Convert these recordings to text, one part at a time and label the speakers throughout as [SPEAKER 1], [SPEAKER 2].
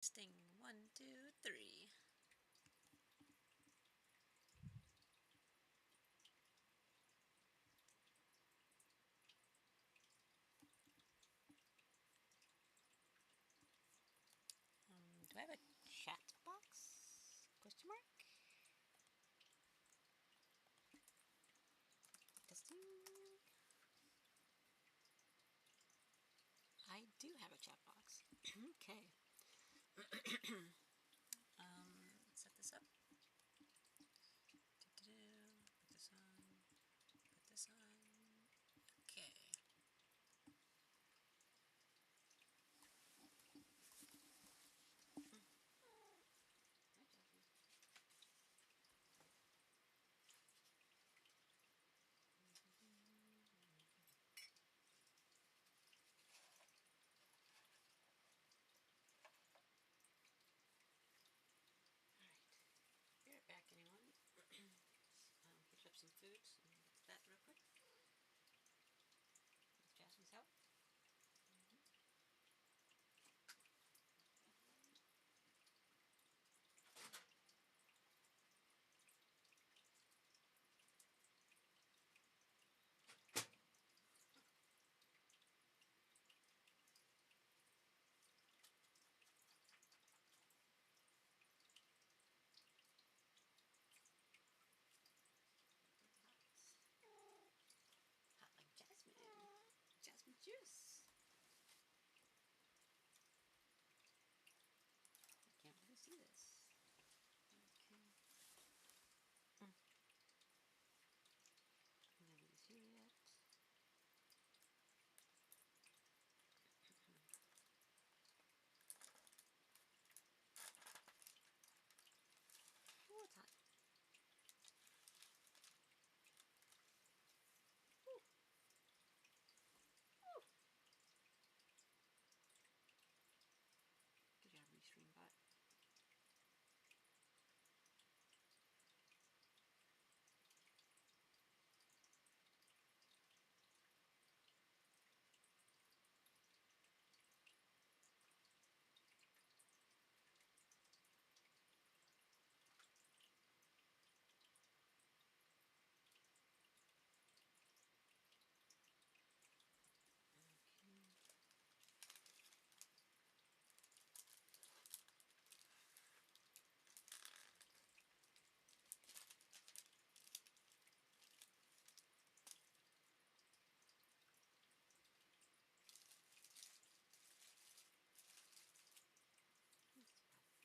[SPEAKER 1] Testing 1, 2, 3. Do I have a chat box? Question mark? Testing. I do have a chat box. Okay. Let's set this up. Put this on. Put this on. Okay. Be right back, anyone. Push up some foods and get that real quick. With Jasmine's help. Hot like Jasmine. Jasmine juice. I can't really see this. Okay. Nobody's here yet. Oh, it's hot. Ooh. Ooh. Good job, Restream bot.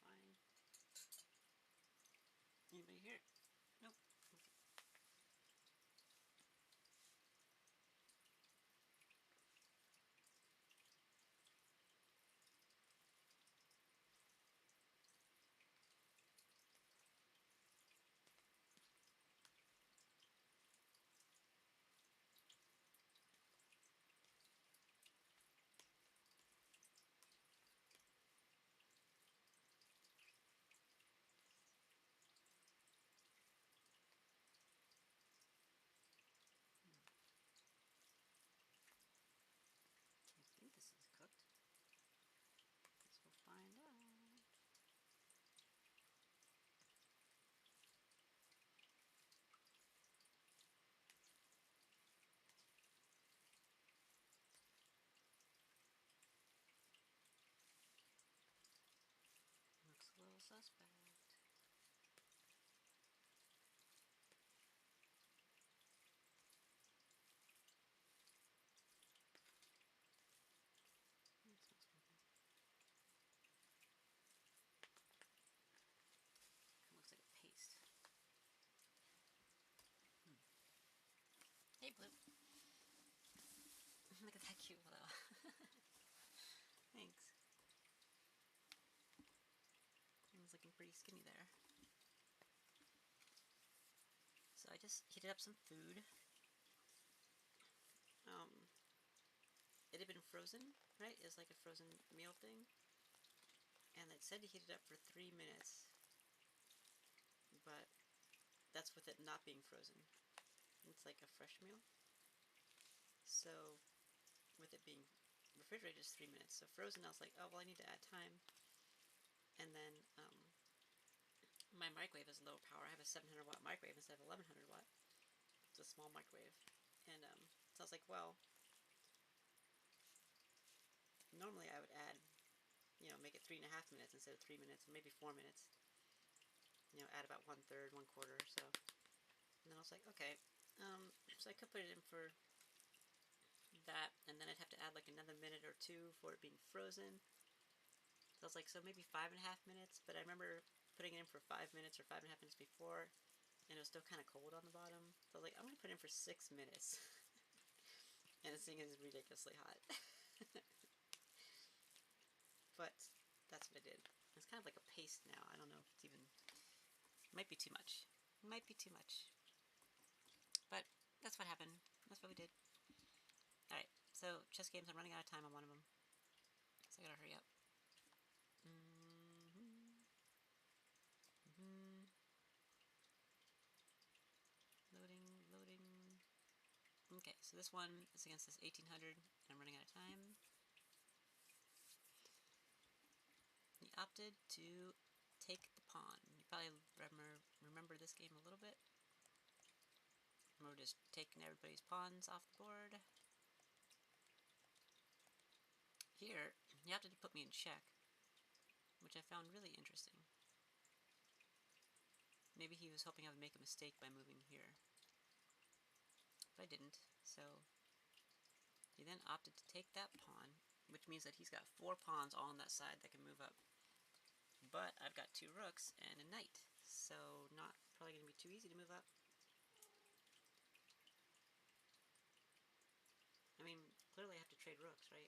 [SPEAKER 1] Fine. Anybody here? Nope. Okay. I think this is cooked. Guess we'll find out. Looks a little suspect. It smells good. It looks like a paste. Hey, Blue. Look at that cute little. Thanks. He was looking pretty skinny there. So I just heated up some food. It had been frozen, right? It's like a frozen meal thing. And it said to heat it up for 3 minutes. But that's with it not being frozen. It's like a fresh meal. So with it being refrigerated, it's 3 minutes. So frozen, I was like, oh, well, I need to add time. my microwave is low power. I have a 700-watt microwave instead of 1100-watt. It's a small microwave. And so I was like, well, normally I would add, you know, make it 3.5 minutes instead of 3 minutes, or maybe 4 minutes. You know, add about 1/3, 1/4 or so. And then I was like, okay. So I could put it in for that, and then I'd have to add like another minute or 2 for it being frozen. So I was like, so maybe 5.5 minutes, but I remember putting it in for 5 minutes or 5.5 minutes before, and it was still kind of cold on the bottom. So I was like, I'm going to put it in for 6 minutes. And this thing is ridiculously hot. But that's what I did. It's kind of like a paste now. I don't know if it's even... Might be too much. Might be too much. But that's what happened. That's what we did. Alright, so chess games, I'm running out of time on one of them. So I gotta hurry up. Loading. Okay, so this one is against this 1800, and I'm running out of time. He opted to take the pawn. You probably remember this game a little bit. We're just taking everybody's pawns off the board. Here, he opted to put me in check, which I found really interesting. Maybe he was hoping I would make a mistake by moving here. But I didn't, so he then opted to take that pawn, which means that he's got 4 pawns all on that side that can move up. But I've got 2 rooks and a knight, so not probably going to be too easy to move up. I mean, clearly I have to trade rooks, right?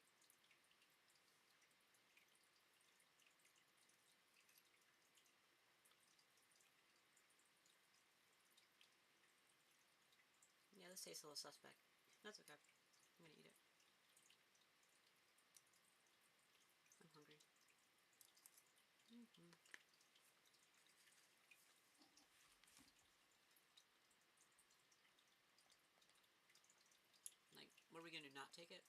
[SPEAKER 1] Yeah, this tastes a little suspect. That's okay. I'm gonna eat it. I'm hungry. Like, what are we gonna do? Not take it?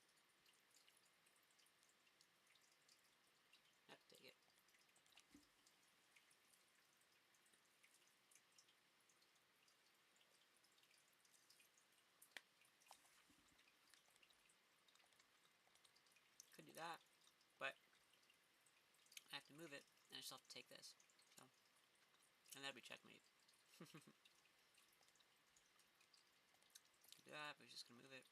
[SPEAKER 1] Have to take it. Could do that, but I have to move it, and I still have to take this. So, and that'd be checkmate. Could do that, but we're just gonna move it.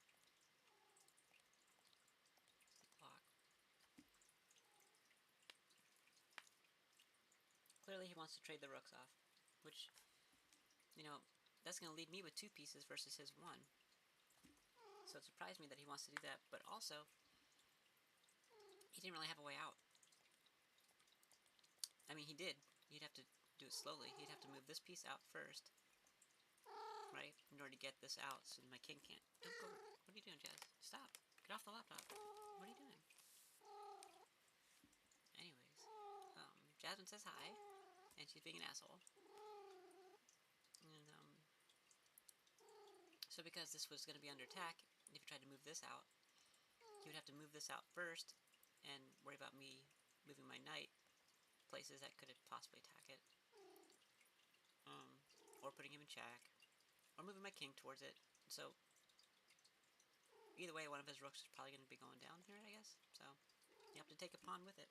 [SPEAKER 1] Block. Clearly he wants to trade the rooks off, which, you know, that's gonna leave me with 2 pieces versus his 1. So it surprised me that he wants to do that, but also, he didn't really have a way out. I mean, he did. He'd have to do it slowly. He'd have to move this piece out first, right, in order to get this out, so my king can't. Don't go. What are you doing, Jazz? Stop. Get off the laptop. What are you doing? Anyways, Jasmine says hi, and she's being an asshole. And, so because this was going to be under attack, if you tried to move this out, he would have to move this out first, and worry about me moving my knight places that could possibly attack it. Or putting him in check, or moving my king towards it. So, either way, one of his rooks is probably going to be going down here, I guess. So, you have to take a pawn with it.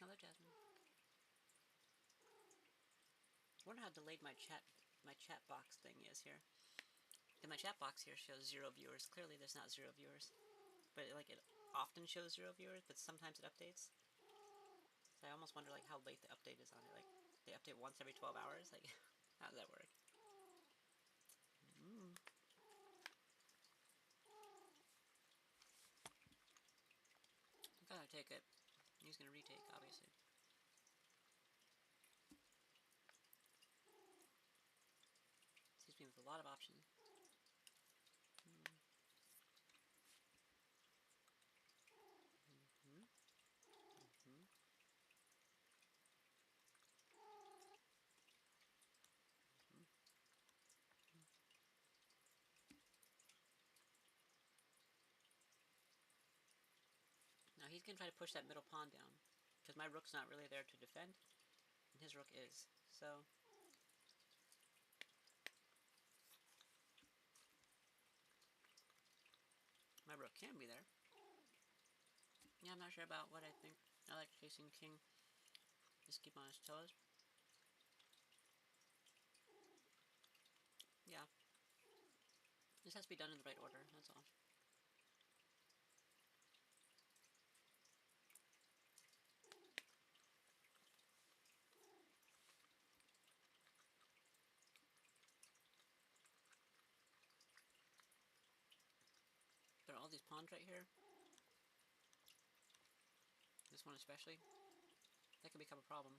[SPEAKER 1] Hello, Jasmine. I wonder how delayed my chat box thing is here. And my chat box here shows 0 viewers. Clearly, there's not 0 viewers, but it often shows 0 viewers, but sometimes it updates. So I almost wonder how late the update is on it. Like, they update once every 12 hours. Like, how does that work? take it. He's gonna retake, obviously. Seems me with a lot of options. Now he's gonna try to push that middle pawn down, because my rook's not really there to defend, and his rook is. So my rook can be there. Yeah, I'm not sure about what I think. I like chasing king. Just keep on his toes. Yeah. This has to be done in the right order, that's all. There are all these pawns right here. This one especially. That could become a problem.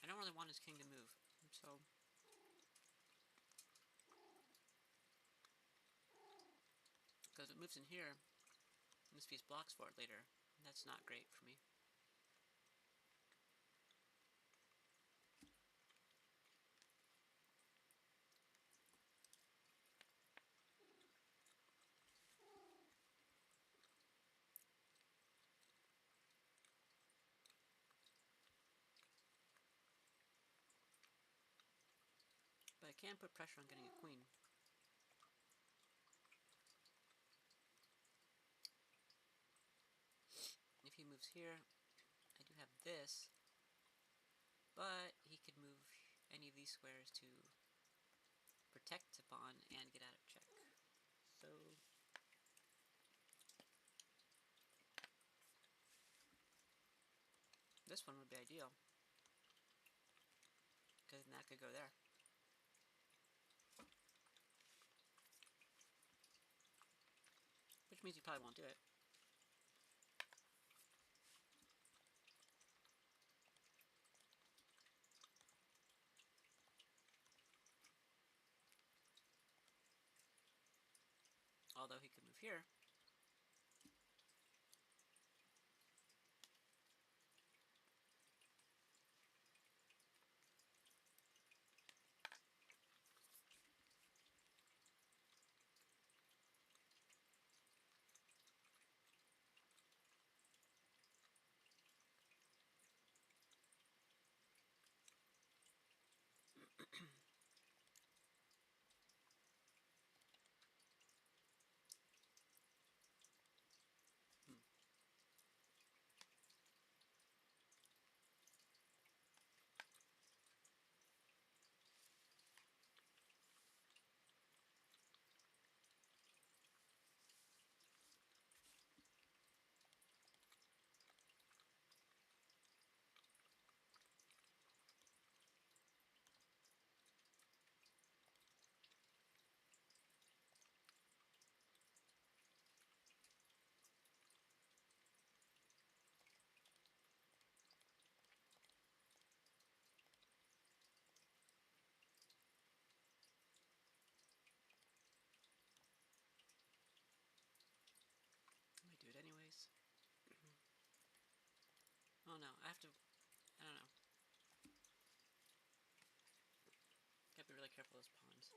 [SPEAKER 1] I don't really want his king to move, so... Because it moves in here, and this piece blocks for it later. That's not great for me. But I can put pressure on getting a queen. If he moves here, I do have this, but he could move any of these squares to protect the pawn and get out of check. So... this one would be ideal, because then that could go there. Which means you probably won't do it. Although he could move here. I might do it anyways. Oh no, I have to... I don't know. Gotta be really careful with those pawns.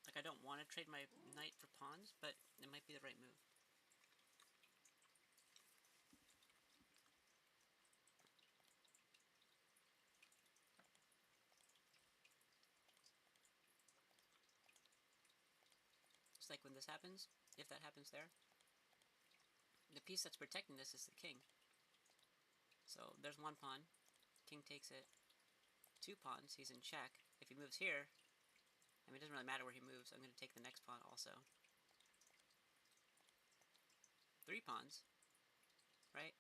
[SPEAKER 1] Like, I don't want to trade my knight for pawns, but it might be the right move. It's like when this happens, if that happens there, the piece that's protecting this is the king. So there's one pawn, king takes it. 2 pawns, he's in check. If he moves here, I mean, it doesn't really matter where he moves, I'm going to take the next pawn also. 3 pawns, right?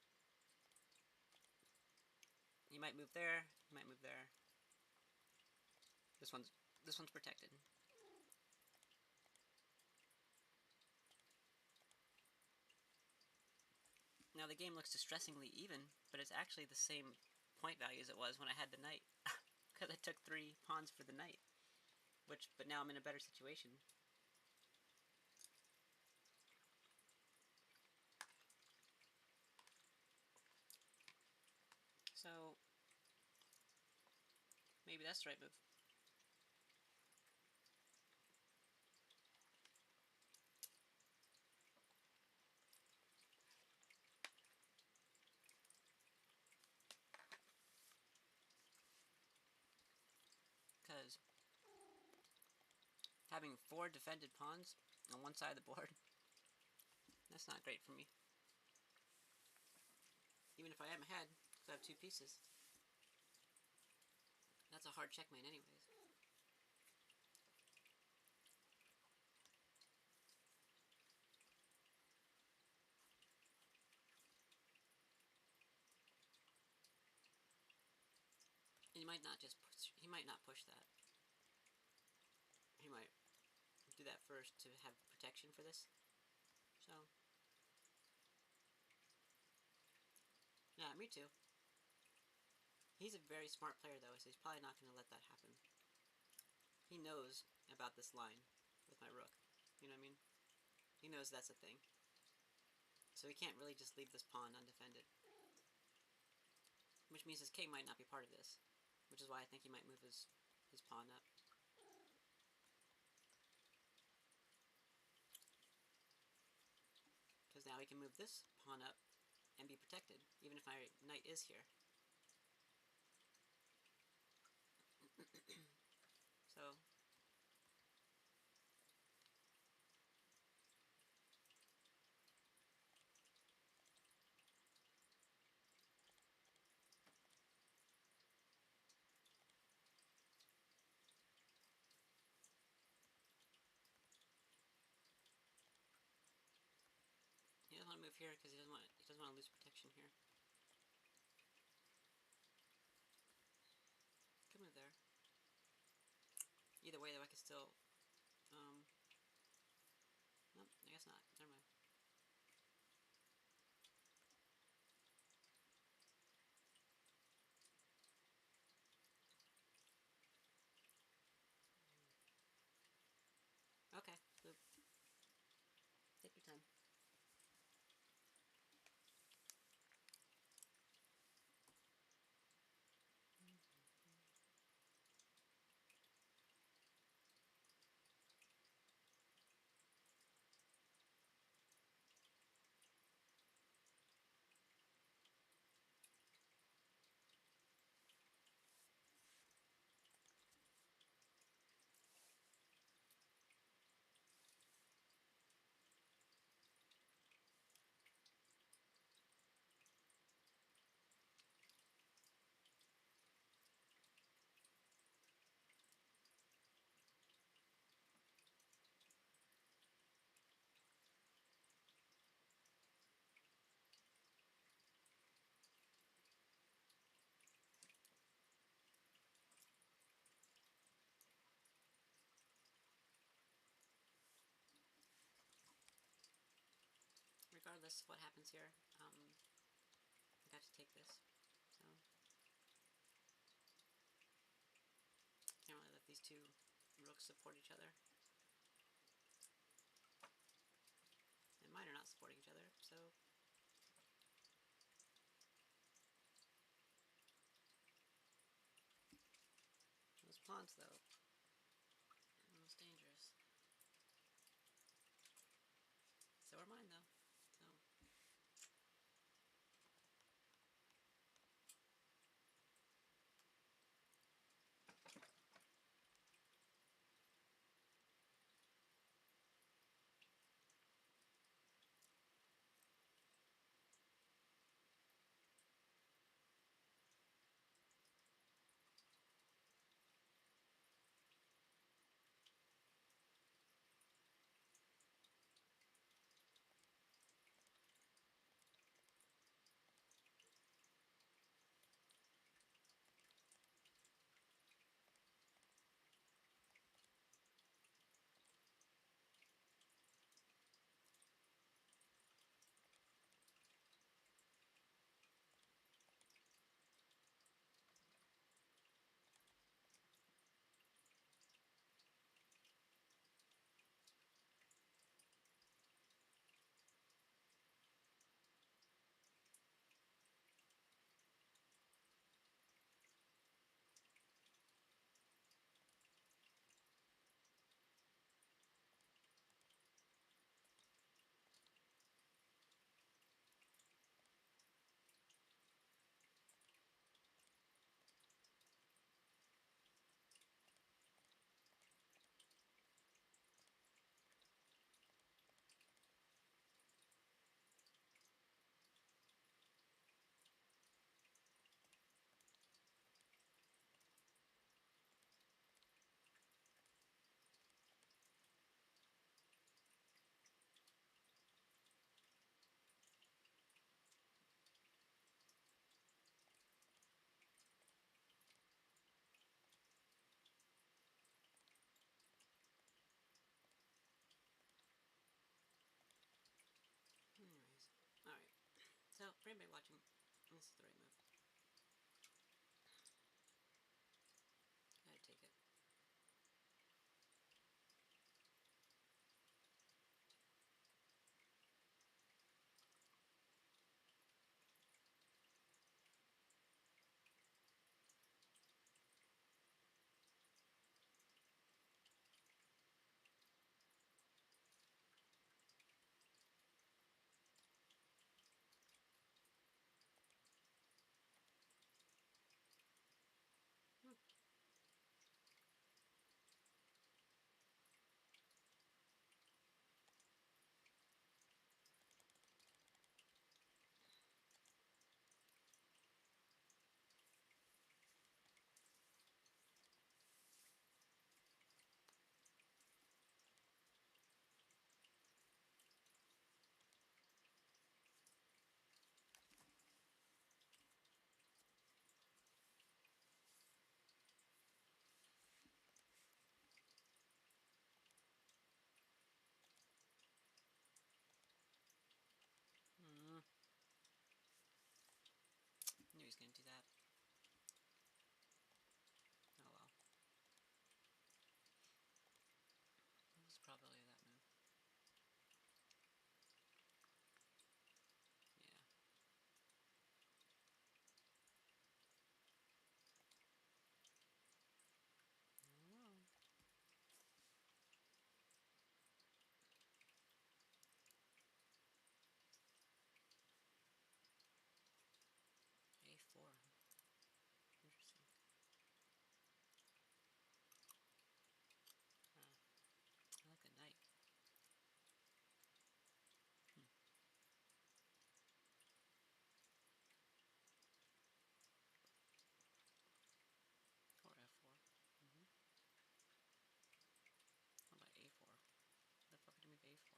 [SPEAKER 1] He might move there. He might move there. This one's protected. Now the game looks distressingly even, but it's actually the same point value as it was when I had the knight, because I took 3 pawns for the knight. But now I'm in a better situation. So maybe that's the right move. Because having 4 defended pawns on one side of the board, that's not great for me. Even if I am ahead, because I have 2 pieces. That's a hard checkmate anyways. And he might not just push, he might not push that. He might do that first to have protection for this. So yeah, me too. He's a very smart player though, so he's probably not going to let that happen. He knows about this line with my rook. You know what I mean? He knows that's a thing. So he can't really just leave this pawn undefended. Which means his king might not be part of this. Which is why I think he might move his pawn up. Because now he can move this pawn up and be protected, even if my knight is here. So he doesn't want to move here because he doesn't want to lose protection here. Could move there. Either way, though, I could still. Nope, I guess not. Never mind. Okay, boop. Take your time. Regardless of what happens here, I got to take this. So can't really let these 2 rooks support each other. And mine are not supporting each other, so those pawns, though, are most dangerous. So are mine, though. So anybody watching, this is the right move. I'd take it. Knew he was going to do that. Oh well. It was probably that move. Yeah. I don't know. A4. Interesting. I like the knight. Or F4. How about A4? What the fuck did I move A4?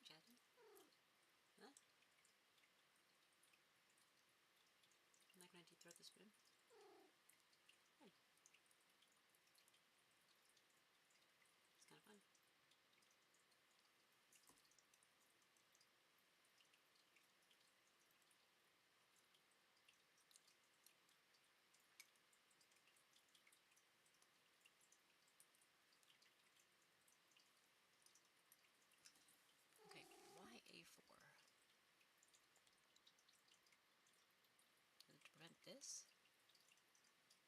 [SPEAKER 1] Jasmine? Huh? I'm not going to deep throat the spoon. Hey. It's kind of fun. Okay, why A4? Is it to prevent this?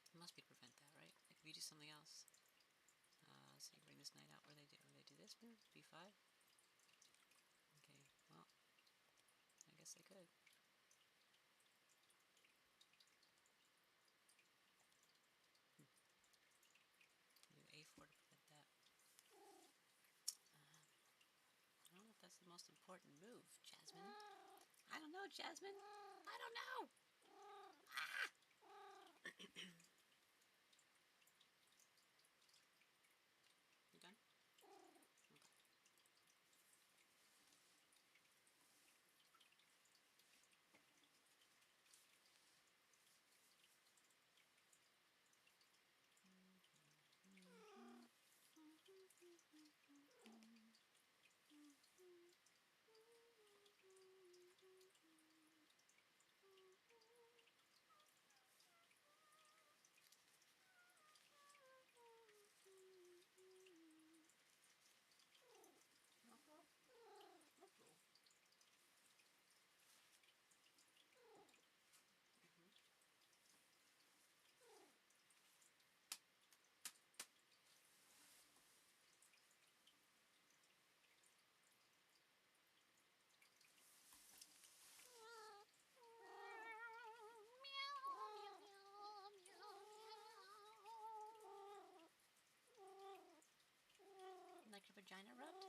[SPEAKER 1] It must be to prevent that, right? Like if you do something else. So you bring this knight out. What do they do? They do this move? B5? Okay, well, I guess they could. Do A4 to prevent that. I don't know if that's the most important move, Jasmine. I don't know, Jasmine. I don't know. Ah! You done? Okay. Like your vagina rubbed?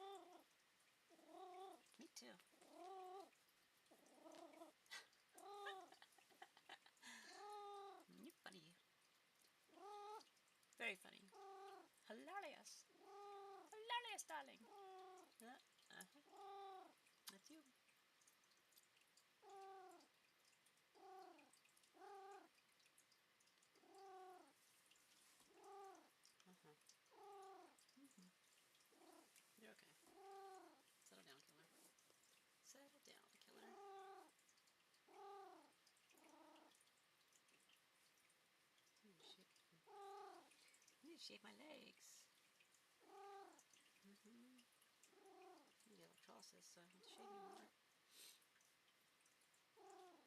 [SPEAKER 1] too. You're funny. Very funny. Hilarious. Hilarious, darling. That's you. You're okay. Settle down, killer. Settle down, killer. I need to shave my legs. You get electrolysis, so I have to shave you more. Okay.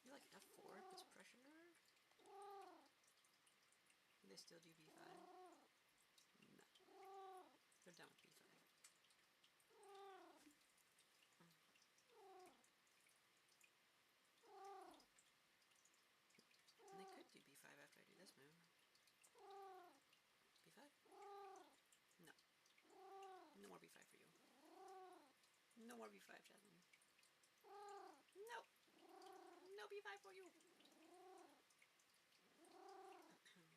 [SPEAKER 1] You like F4 if it's pressure? Do they still do B5? No. They're done with B5. And they could do B5 after I do this move. B5? No. No more B5 for you. No more B5, Jasmine. Nope. No B5 for you. That's you. What do you sound like?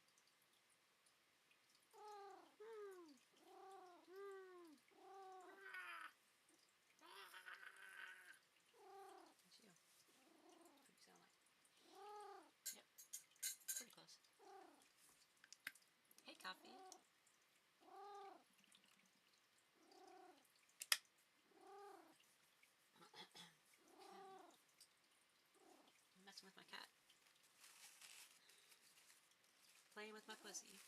[SPEAKER 1] Yep. Pretty close. Hey, coffee. I'm messing with my cat. Playing with my pussy.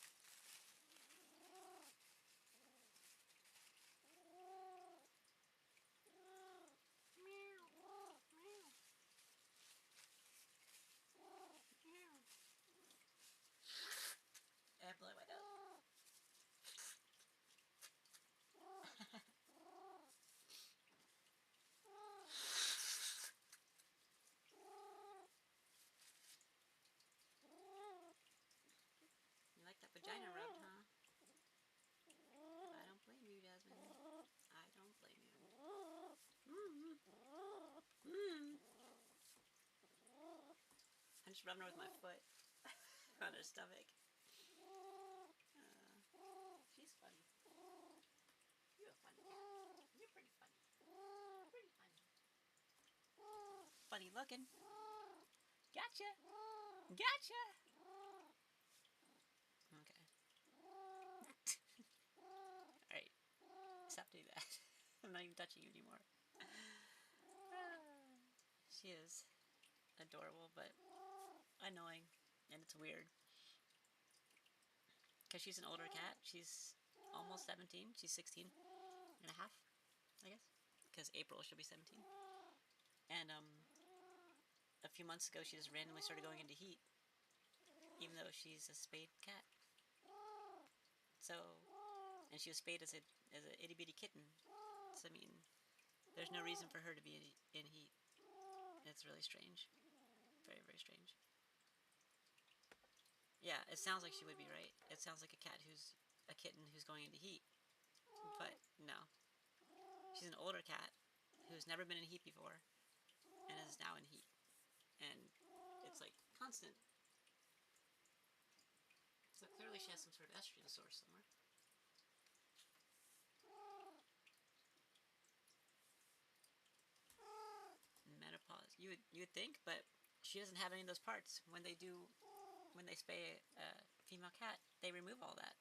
[SPEAKER 1] And blow my nose. You like that vagina rubbed, huh? I don't blame you, Jasmine. I don't blame you. I'm just rubbing her with my foot on her stomach. She's funny. You're a funny cat. You're pretty funny. Pretty funny. Funny looking. Gotcha. Gotcha. Okay. Alright. Stop doing that. I'm not even touching you anymore. She is adorable, but annoying. And it's weird. Because she's an older cat. She's almost 17. She's 16 and a half, I guess. Because April she'll be 17. And a few months ago she just randomly started going into heat. Even though she's a spayed cat. So, and she was spayed as a itty bitty kitten. So I mean, there's no reason for her to be in heat. It's really strange. Very, very strange. Yeah, it sounds like she would be, right? It sounds like a kitten who's going into heat. But no. She's an older cat who's never been in heat before and is now in heat. And it's like constant. So clearly she has some sort of estrogen source somewhere. Menopause. You would think, but she doesn't have any of those parts. When they spay a female cat, they remove all that.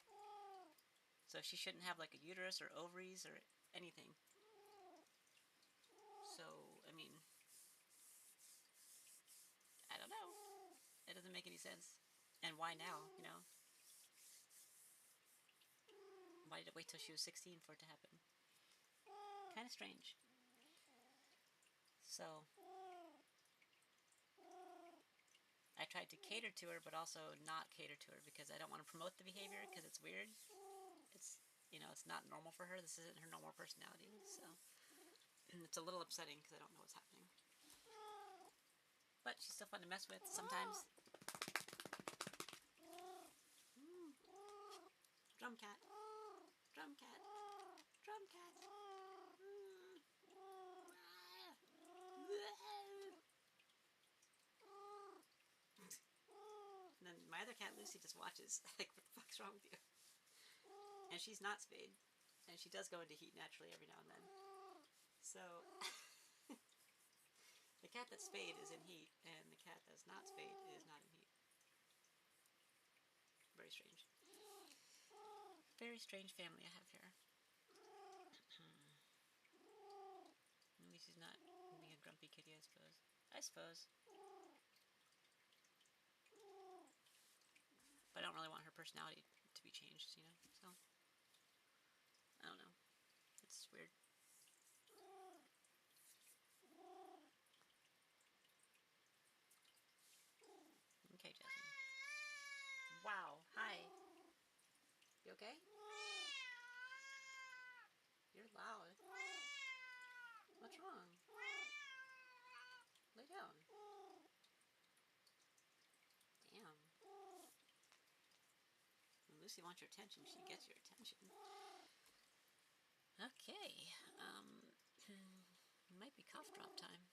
[SPEAKER 1] So she shouldn't have like a uterus or ovaries or anything. So, I mean, I don't know. It doesn't make any sense. And why now, you know? Why did it wait till she was 16 for it to happen? Kind of strange. So, I tried to cater to her, but also not cater to her because I don't want to promote the behavior because it's weird. It's, you know, it's not normal for her. This isn't her normal personality. So, it's a little upsetting because I don't know what's happening. but she's still fun to mess with sometimes. Drum cat. Drum cat. Drum cat. And then my other cat, Lucy, just watches. Like, what the fuck's wrong with you? And she's not spayed. And she does go into heat naturally every now and then. So, the cat that's spayed is in heat, and the cat that's not spayed is not in heat. Very strange. Very strange family I have here. At least she's not being a grumpy kitty, I suppose. I suppose. But I don't really want her personality to be changed, you know? So, I don't know. It's weird. Okay, Jasmine. Wow. Hi. You okay? You're loud. What's wrong? Lay down. Damn. When Lucy wants your attention, she gets your attention. Okay. Might be cough drop time.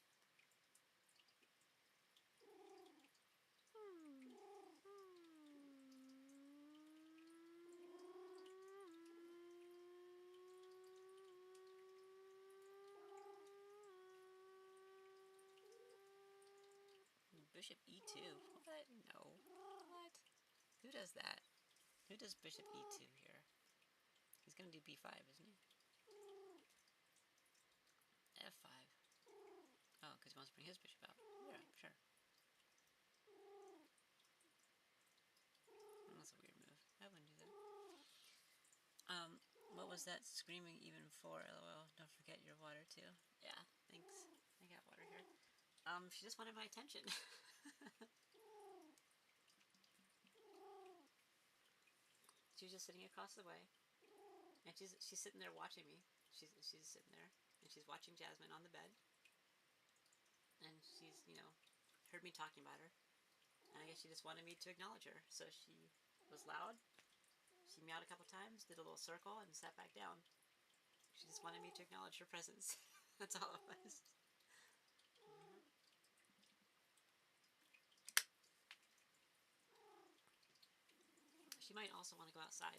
[SPEAKER 1] Bishop E2? What? No. What? Who does that? Who does Bishop E2 here? He's gonna do B5, isn't he? F5. Oh, because he wants to bring his bishop out. Yeah, sure. That's a weird move. I wouldn't do that. What was that screaming even for? LOL. Don't forget your water too. Yeah, thanks. I got water here. She just wanted my attention. She was just sitting across the way, and she's sitting there watching me. She's sitting there, and she's watching Jasmine on the bed, and she's, you know, heard me talking about her, and I guess she just wanted me to acknowledge her. So she was loud. She meowed a couple times, did a little circle, and sat back down. She just wanted me to acknowledge her presence. That's all it was. She might also want to go outside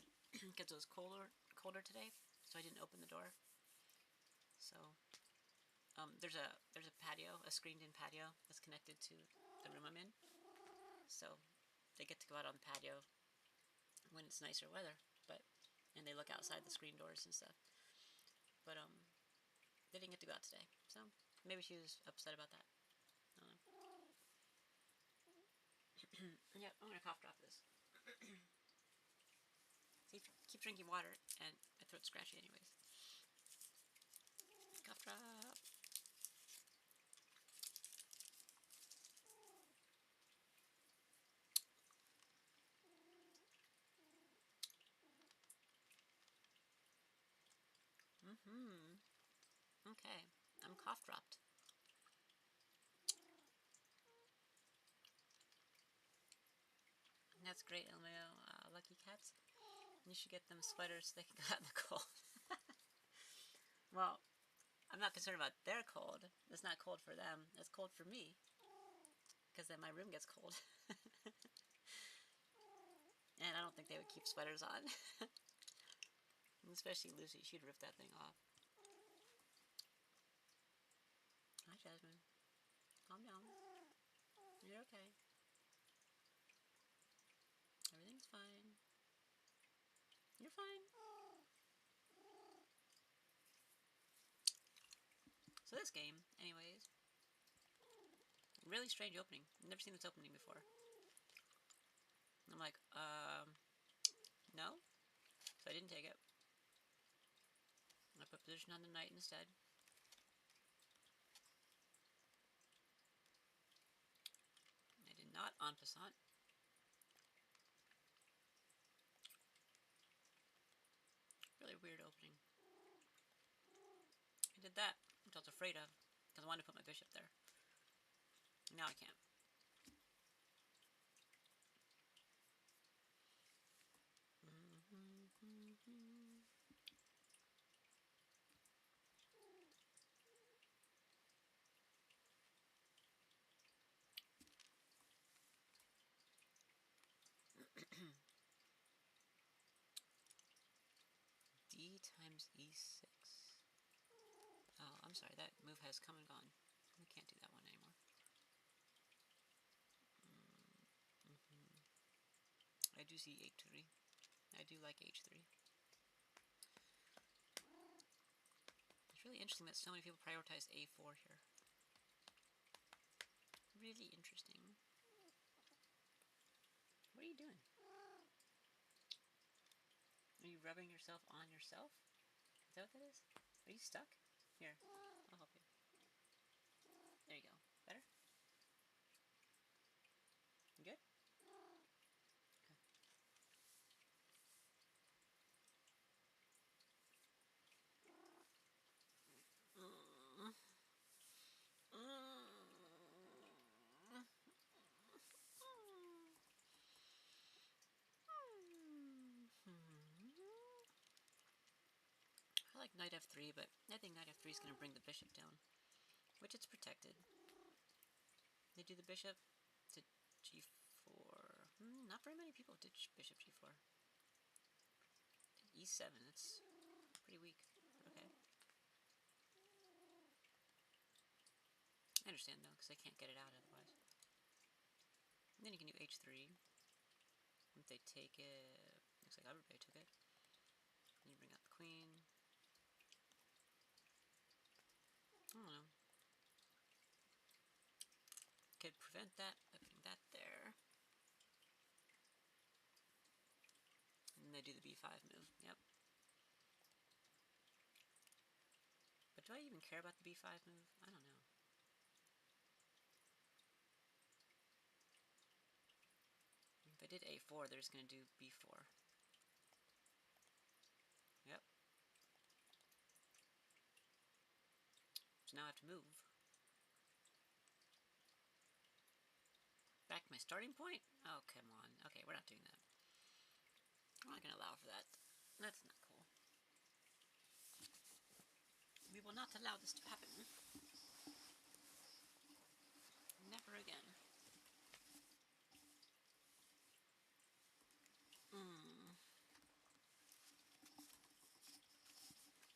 [SPEAKER 1] because it was colder today, so I didn't open the door. So there's a patio, a screened-in patio that's connected to the room I'm in. So they get to go out on the patio when it's nicer weather, and they look outside the screen doors and stuff. But they didn't get to go out today, so maybe she was upset about that. I don't know. Yeah, I'm gonna cough drop this. See, keep drinking water, and my throat's scratchy anyways. Cough drop. Okay, I'm cough dropped. That's great, LMAO. Lucky cats. You should get them sweaters so they can go out in the cold. Well, I'm not concerned about their cold. It's not cold for them. It's cold for me. Because then my room gets cold. And I don't think they would keep sweaters on. Especially Lucy. She'd rip that thing off. Hi, Jasmine. Calm down. You're okay. Everything's fine. You're fine. So this game, anyways, really strange opening. I've never seen this opening before. I'm like, no. So I didn't take it. I put position on the knight instead. I did not en passant. Really weird opening. I did that, which I was afraid of, because I wanted to put my bishop there. Now I can't. times e6. Oh, I'm sorry, that move has come and gone. We can't do that one anymore. I do see h3. I do like h3. It's really interesting that so many people prioritize a4 here. Really interesting. What are you doing? Are you rubbing yourself on yourself? Is that what that is? Are you stuck? Here, I'll help you. There you go. Better? You good? I like knight f3, but I think knight f3 is going to bring the bishop down, which it's protected. They do the bishop to g4. Not very many people did bishop g4. E7, that's pretty weak. Okay. I understand though, because I can't get it out otherwise. And then you can do h3. If they take it, looks like everybody took it. Then you bring out the queen. I don't know. Could prevent that by putting that there. And they do the b5 move. Yep. But do I even care about the b5 move? I don't know. If I did a4, they're just going to do b4. Yep. So now I have to move. Back to my starting point? Oh, come on. Okay, we're not doing that. I'm not going to allow for that. That's not cool. We will not allow this to happen. Never again.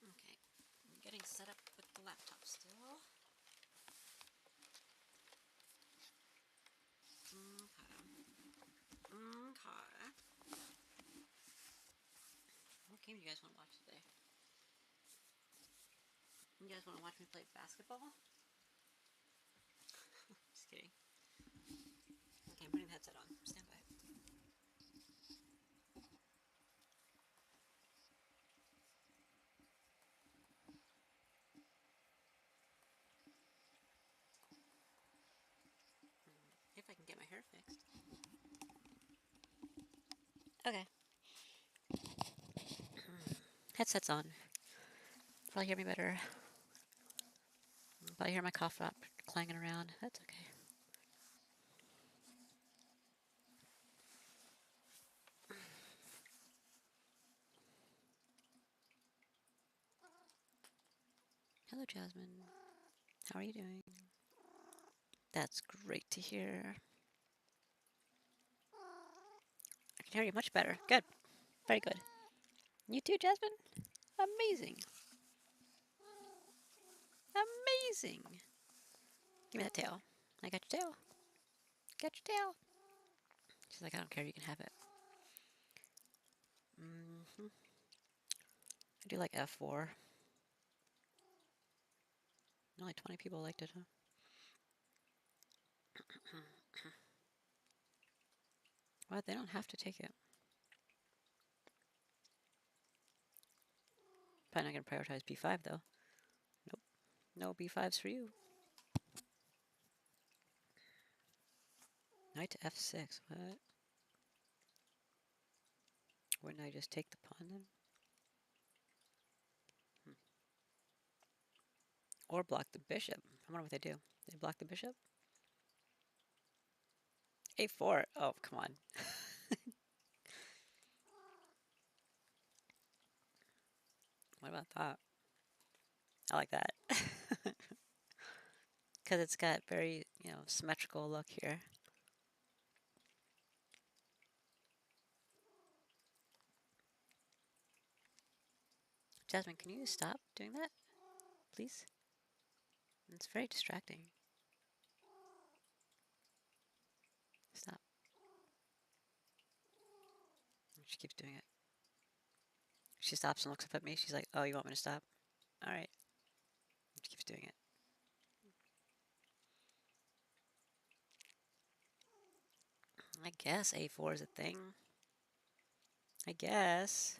[SPEAKER 1] Okay, I'm getting set up with the laptop still. Okay. What game do you guys want to watch today? You guys want to watch me play basketball? Just kidding. Okay, I'm putting the headset on. Stand by. If I can get my hair fixed. Okay. Headset's on. Probably hear me better. Probably hear my cough drop clanging around. That's okay. Hello, Jasmine. How are you doing? That's great to hear. I can hear you much better. Good. Very good. You too, Jasmine? Amazing. Amazing. Give me that tail. I got your tail. Got your tail. She's like, I don't care, you can have it. I do like f4. Only 20 people liked it, huh? Well, they don't have to take it. Probably not going to prioritize b5, though. Nope. No b5s for you. Knight to f6. What? Wouldn't I just take the pawn, then? Or block the bishop. I wonder what they do. They block the bishop? a4. Oh, come on. What about that? I like that. Because it's got very, symmetrical look here. Jasmine, can you stop doing that, please? It's very distracting. Stop. She keeps doing it. She stops and looks up at me. She's like, "Oh, you want me to stop? All right." She keeps doing it. I guess A4 is a thing. I guess.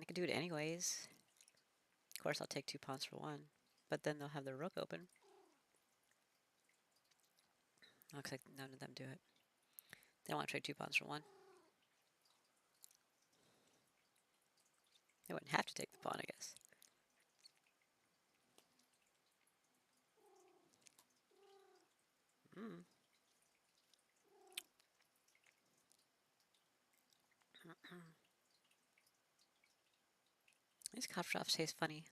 [SPEAKER 1] I could do it anyways. Of course, I'll take 2 pawns for 1. But then they'll have their rook open. Looks like none of them do it. They don't want to trade 2 pawns for 1. They wouldn't have to take the pawn, I guess. Mm. These cough drops taste funny.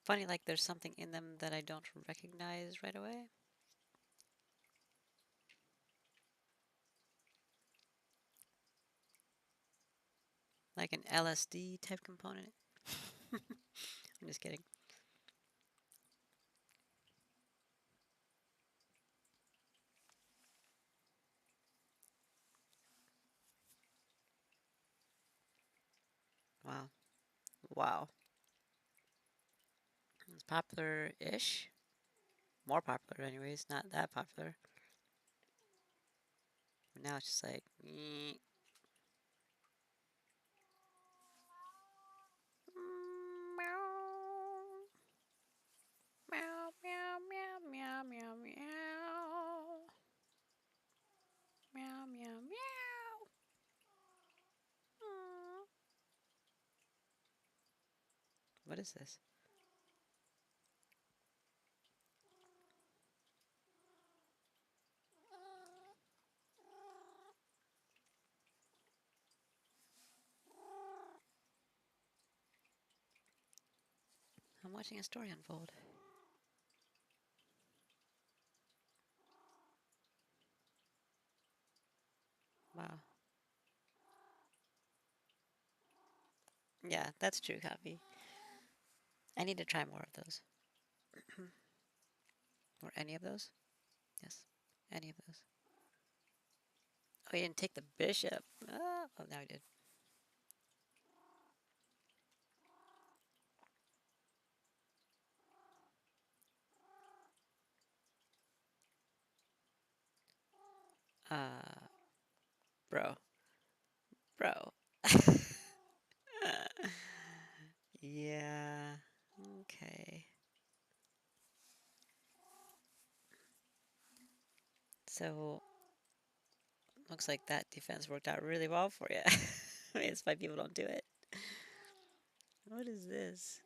[SPEAKER 1] Funny like there's something in them that I don't recognize right away. Like an LSD type component. I'm just kidding. Wow. Wow. It's popular-ish. More popular anyways, not that popular. But now it's just like, meow. Meow, meow, meow, meow, meow, meow. Meow, meow, meow. What is this? I'm watching a story unfold. Wow. Yeah, that's true, Copy. I need to try more of those. Or any of those? Yes, any of those. Oh, he didn't take the bishop. Oh, now he did. Bro. Bro. Yeah. Okay. So, looks like that defense worked out really well for you. I mean, it's why people don't do it. What is this?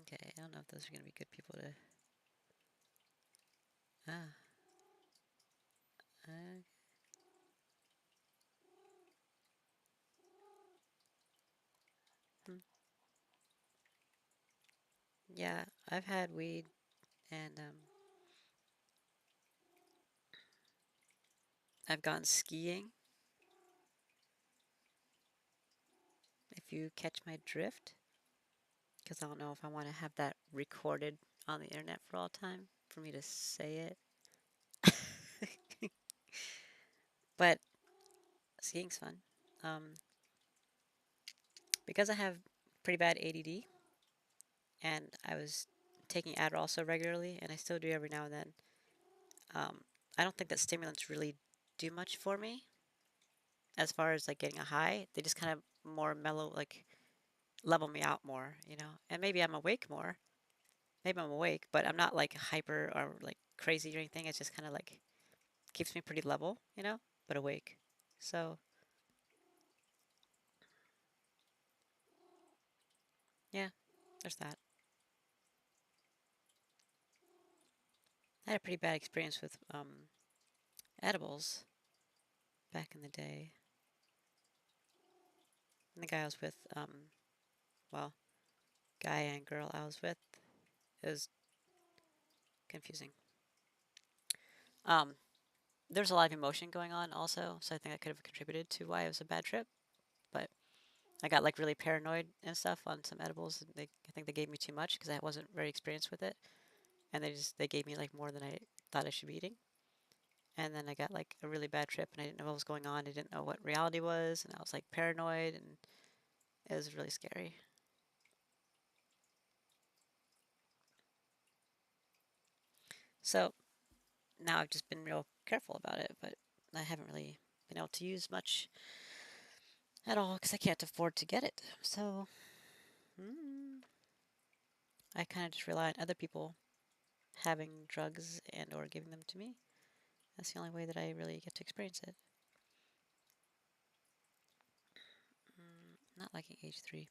[SPEAKER 1] Okay, I don't know if those are going to be good people to... Ah. Hmm. Yeah, I've had weed and I've gone skiing. If you catch my drift, because I don't know if I want to have that recorded on the internet for all time for me to say it. But skiing's fun. Because I have pretty bad ADD, and I was taking Adderall so regularly, and I still do every now and then. I don't think that stimulants really do much for me as far as like getting a high. They just kind of more mellow, like level me out more, you know. And maybe I'm awake more. Maybe I'm awake, but I'm not like hyper or like crazy or anything. It's just kind of like keeps me pretty level, you know, but awake. So Yeah, there's that. I had a pretty bad experience with edibles back in the day. And the guy I was with, well, guy and girl I was with, it was confusing. Um, there's a lot of emotion going on also, so I think that could have contributed to why it was a bad trip. But I got like really paranoid and stuff on some edibles. And I think they gave me too much because I wasn't very experienced with it, and they gave me like more than I thought I should be eating. And then I got like a really bad trip, and I didn't know what was going on. I didn't know what reality was, and I was like paranoid, and it was really scary. So now I've just been real careful about it, but I haven't really been able to use much at all because I can't afford to get it. So I kind of just rely on other people having drugs and or giving them to me. That's the only way that I really get to experience it. Not liking H3.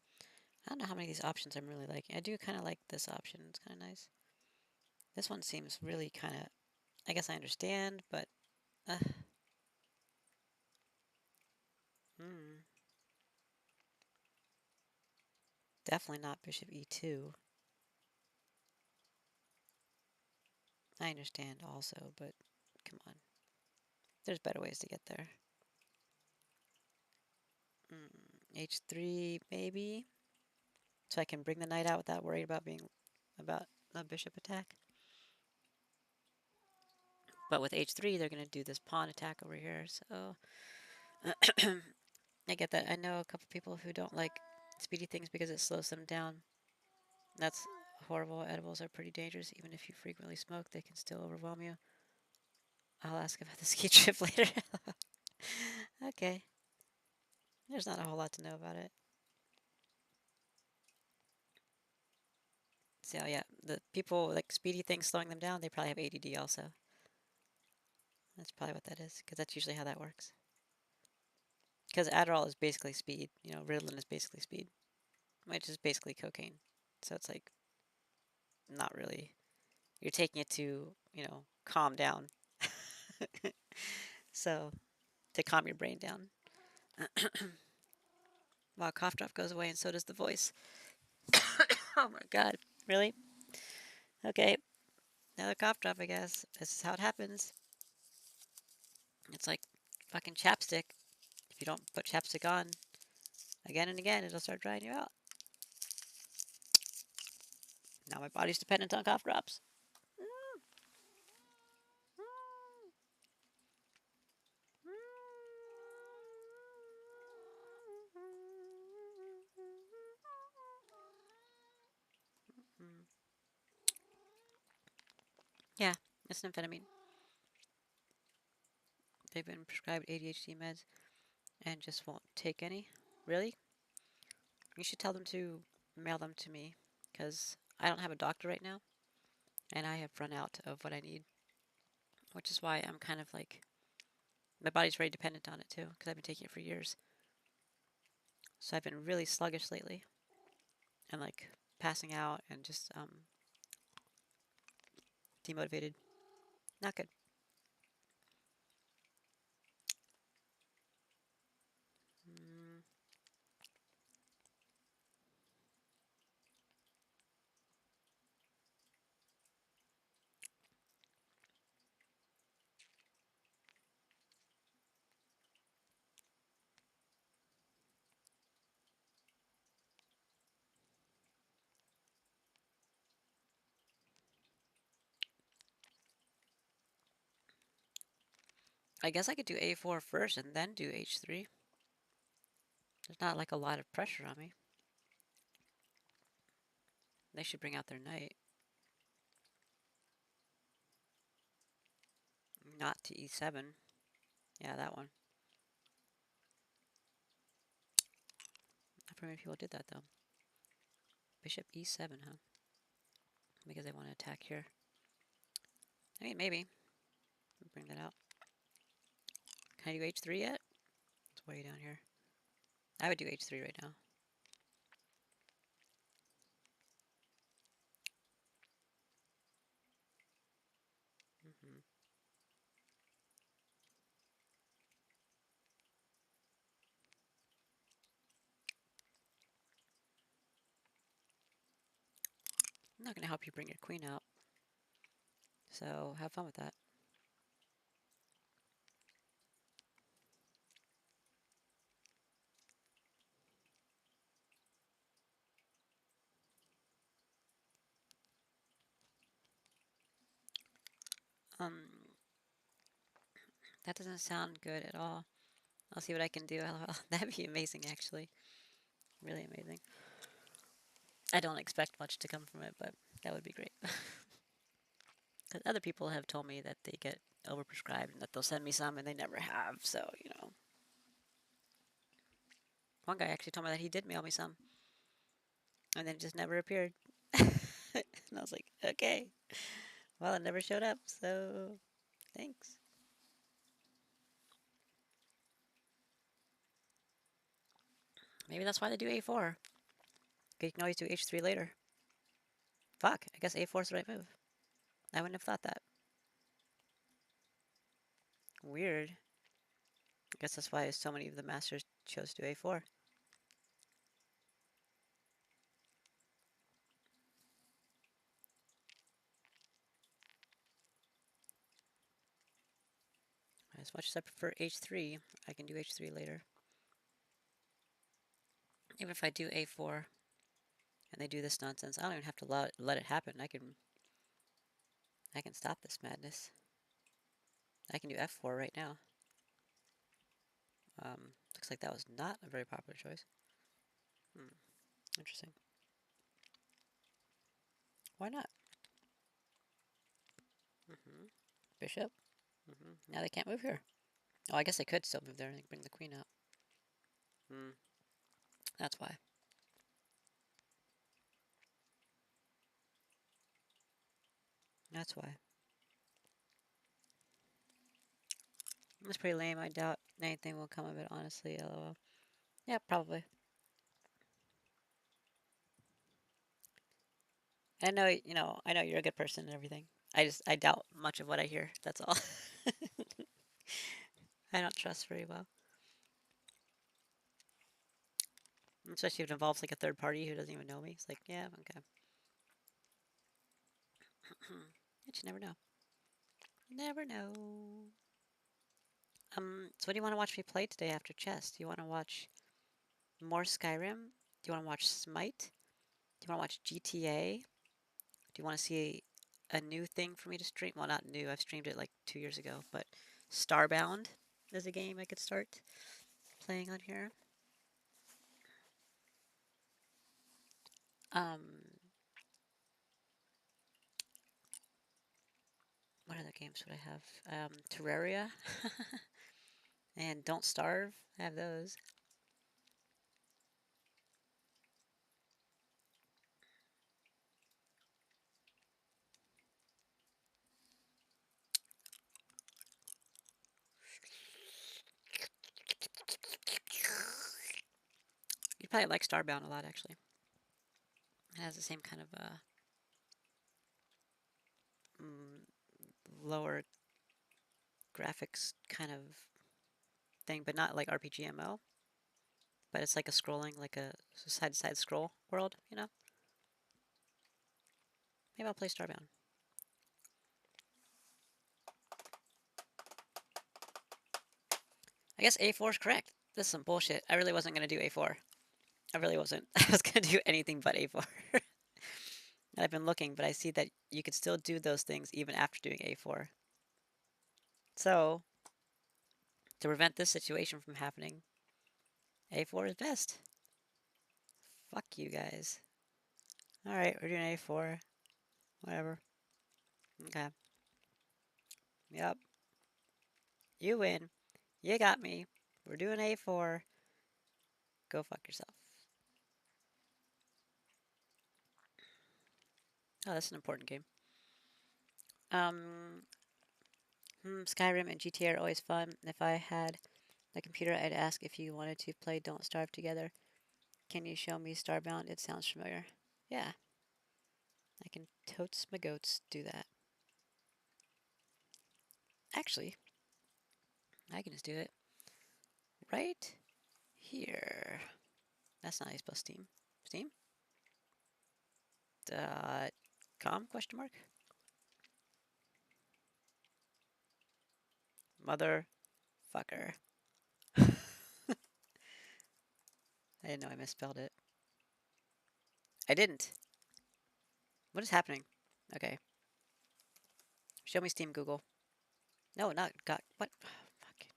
[SPEAKER 1] I don't know how many of these options I'm really liking. I do kind of like this option. It's kind of nice. This one seems really kind of, I guess I understand, but uh, mm, definitely not Bishop E2. I understand also, but come on. There's better ways to get there. H3 maybe, so I can bring the knight out without worrying about being about a bishop attack. But with H3, they're going to do this pawn attack over here, so I get that. I know a couple people who don't like speedy things because it slows them down. That's horrible. Edibles are pretty dangerous. Even if you frequently smoke, they can still overwhelm you. I'll ask about the ski trip later. Okay. There's not a whole lot to know about it. So yeah, the people like speedy things slowing them down, they probably have ADD also. That's probably what that is, because that's usually how that works. Because Adderall is basically speed. You know, Ritalin is basically speed, which is basically cocaine. So it's like not really. You're taking it to, calm down. So to calm your brain down. Wow, cough drop goes away and so does the voice. Oh my god. Really? Okay. Another cough drop, I guess. This is how it happens. It's like fucking chapstick. If you don't put chapstick on again and again, it'll start drying you out. Now my body's dependent on cough drops. Yeah, it's an amphetamine. They've been prescribed ADHD meds and just won't take any. Really? You should tell them to mail them to me because I don't have a doctor right now and I have run out of what I need, which is why I'm kind of like my body's very dependent on it too because I've been taking it for years. So I've been really sluggish lately and like passing out and just demotivated. Not good. Mm, I guess I could do A4 first and then do H3. There's not like a lot of pressure on me. They should bring out their knight. Not to E7. Yeah, that one. Not very many people did that though. Bishop E7, huh? Because they want to attack here. I mean, maybe. Bring that out. Can I do H3 yet? It's way down here. I would do H3 right now. Hmm. I'm not going to help you bring your queen out. So have fun with that. Um, that doesn't sound good at all. I'll see what I can do. That'd be amazing, actually. Really amazing. I don't expect much to come from it, but that would be great. Because other people have told me that they get overprescribed and that they'll send me some and they never have. So, you know. One guy actually told me that he did mail me some and then it just never appeared. And I was like, okay. Well, it never showed up, so thanks. Maybe that's why they do A4. You can always do H3 later. Fuck, I guess A4 is the right move. I wouldn't have thought that. Weird. I guess that's why so many of the masters chose to do A4. As much as I prefer H3, I can do H3 later. Even if I do A4 and they do this nonsense, I don't even have to let it happen. I can stop this madness. I can do F4 right now. Looks like that was not a very popular choice. Interesting. Why not? Hmm. Bishop. Now they can't move here. Oh, I guess they could still move there and bring the queen out. That's why. That's why. It's pretty lame. I doubt anything will come of it, honestly. LOL. Yeah, probably. I know, I know you're a good person and everything. I doubt much of what I hear. That's all. I don't trust very well. Especially if it involves like a third party who doesn't even know me. It's like, yeah, okay. But you never know. Never know. So what do you want to watch me play today after chess? Do you want to watch more Skyrim? Do you want to watch Smite? Do you want to watch GTA? Do you want to see a new thing for me to stream? Well, not new. I've streamed it like 2 years ago, but Starbound is a game I could start playing on here. Um, what other games would I have? Terraria and Don't Starve. I have those. You'd probably like Starbound a lot, actually. It has the same kind of mm, lower graphics kind of thing, but not like RPG ML. But it's like a scrolling, like a side-to-side scroll world, you know? Maybe I'll play Starbound. I guess A4 is correct. This is some bullshit. I really wasn't going to do A4. I really wasn't. I was going to do anything but A4. I've been looking, but I see that you could still do those things even after doing A4. So, to prevent this situation from happening, A4 is best. Fuck you guys. Alright, we're doing A4. Whatever. Okay. Yep. You win. You got me. We're doing A4. Go fuck yourself. Oh, that's an important game. Um, Skyrim and GTA are always fun. If I had a computer, I'd ask if you wanted to play Don't Starve together. Can you show me Starbound? It sounds familiar. Yeah, I can totes my goats do that. Actually, I can just do it right here. That's not how you spell Steam. Steam? .com question mark? Motherfucker. I didn't know I misspelled it. I didn't. What is happening? Okay. Show me Steam, Google. No, not got. What? Fuck.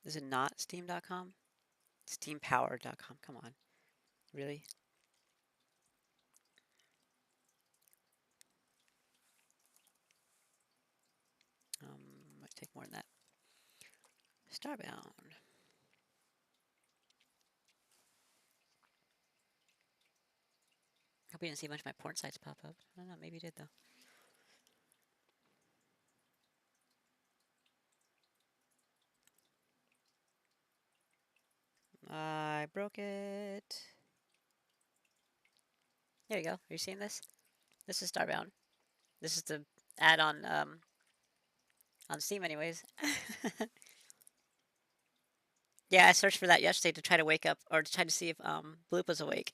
[SPEAKER 1] Is it not Steam.com? Steampower.com. Come on. Really? Might take more than that. Starbound. Hope you didn't see a bunch of my porn sites pop up. I don't know, maybe you did though. I broke it. There you go. Are you seeing this? This is Starbound. This is the ad on Steam anyways. Yeah, I searched for that yesterday to try to wake up or to try to see if Bloop was awake.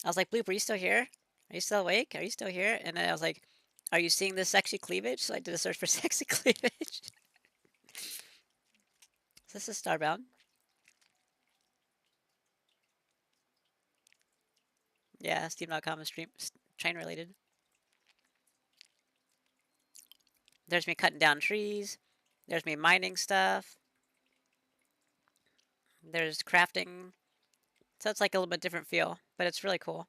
[SPEAKER 1] I was like, Bloop, are you still here? Are you still awake? Are you still here? And then I was like, are you seeing this sexy cleavage? So I did a search for sexy cleavage. So this is Starbound. Yeah, Steam.com is train related. There's me cutting down trees. There's me mining stuff. There's crafting. So it's like a little bit different feel, but it's really cool.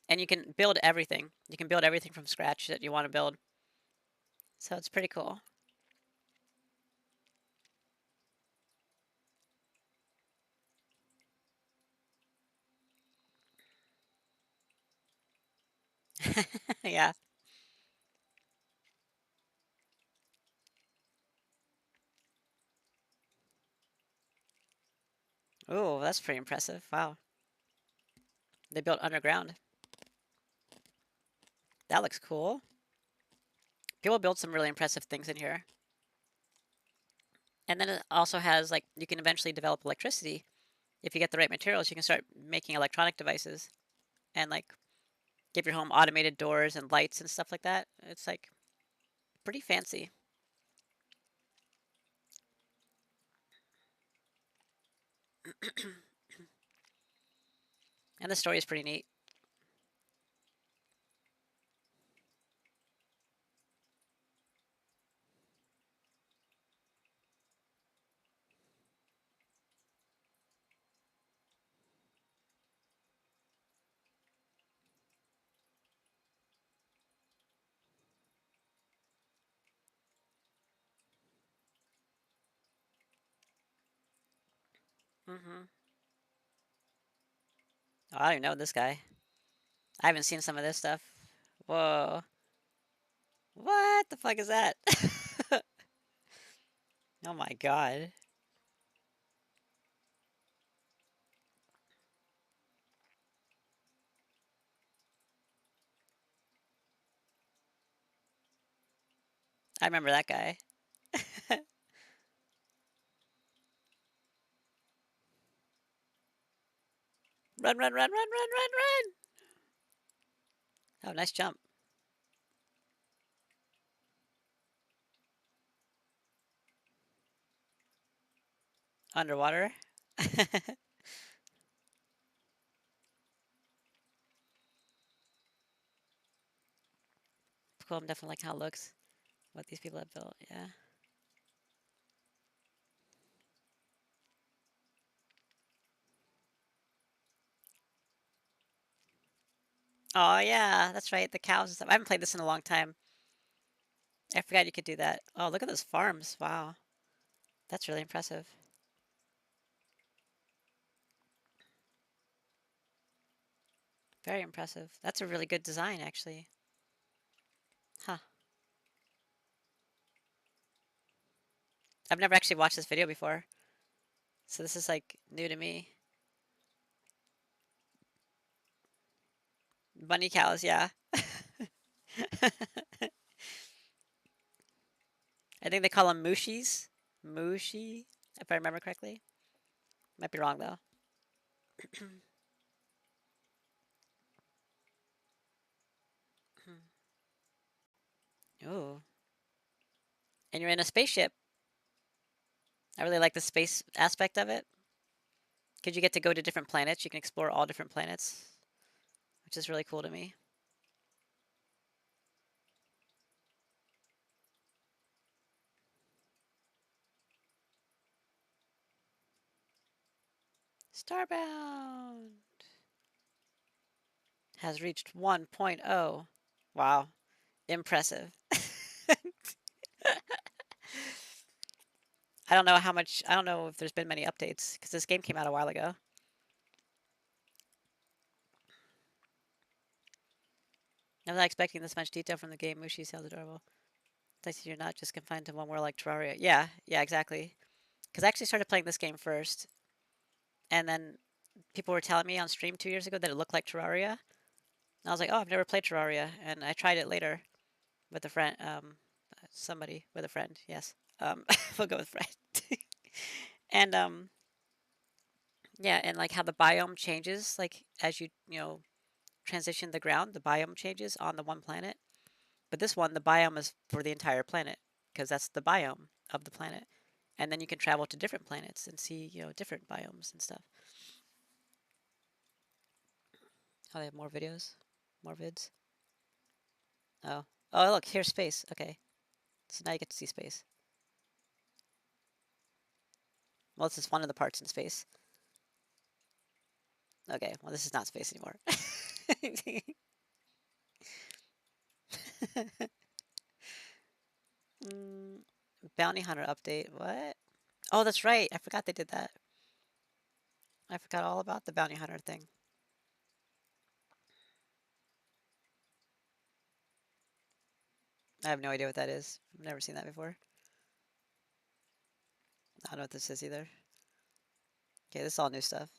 [SPEAKER 1] And you can build everything. You can build everything from scratch that you want to build. So it's pretty cool. Yeah. Oh, that's pretty impressive. Wow. They built underground. That looks cool. People build some really impressive things in here. And then it also has, like, you can eventually develop electricity. If you get the right materials, you can start making electronic devices and, like, give your home automated doors and lights and stuff like that. It's, like, pretty fancy. And the story is pretty neat. Mm-hmm. Oh, I don't even know this guy. I haven't seen some of this stuff. Whoa. What the fuck is that? Oh my god. I remember that guy. Run, run, run, run, run, run, run! Oh, nice jump. Underwater. Cool, I'm definitely like how it looks. What these people have built, yeah. Oh yeah, that's right, the cows and stuff. I haven't played this in a long time. I forgot you could do that. Oh, look at those farms. Wow. That's really impressive. Very impressive. That's a really good design, actually. Huh. I've never actually watched this video before. So this is like new to me. Bunny cows, yeah. I think they call them Mushis. Mushi, if I remember correctly. Might be wrong though. Ooh. And you're in a spaceship. I really like the space aspect of it. Because you get to go to different planets. You can explore all different planets, which is really cool to me. Starbound has reached 1.0. Wow. Impressive. I don't know how much, I don't know if there's been many updates because this game came out a while ago. I'm not expecting this much detail from the game. Mushi sounds adorable. I see you're not just confined to one world like Terraria. Yeah, yeah, exactly. Because I actually started playing this game first, and then people were telling me on stream 2 years ago that it looked like Terraria. And I was like, oh, I've never played Terraria, and I tried it later with a friend, somebody with a friend. Yes, we'll go with friend. And yeah, and like how the biome changes, like as you transition the ground, the biome changes on the one planet. But this one, the biome is for the entire planet because that's the biome of the planet. And then you can travel to different planets and see different biomes and stuff. Oh, they have more videos, more vids. Oh, oh, look, here's space. Okay, so now you get to see space. Well, this is one of the parts in space. Okay, well, this is not space anymore. mm, Bounty Hunter update. What? Oh, that's right. I forgot they did that. I forgot all about the Bounty Hunter thing. I have no idea what that is. I've never seen that before. I don't know what this is either. Okay, this is all new stuff.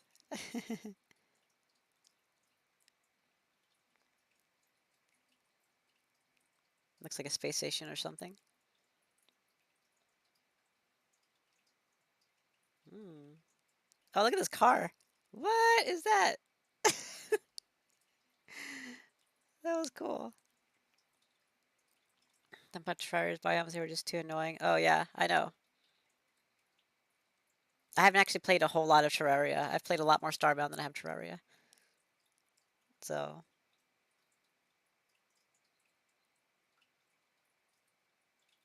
[SPEAKER 1] Looks like a space station or something. Hmm. Oh, look at this car. What is that? That was cool. The Bushfires biomes, they were just too annoying. Oh, yeah, I know. I haven't actually played a whole lot of Terraria. I've played a lot more Starbound than I have Terraria. So,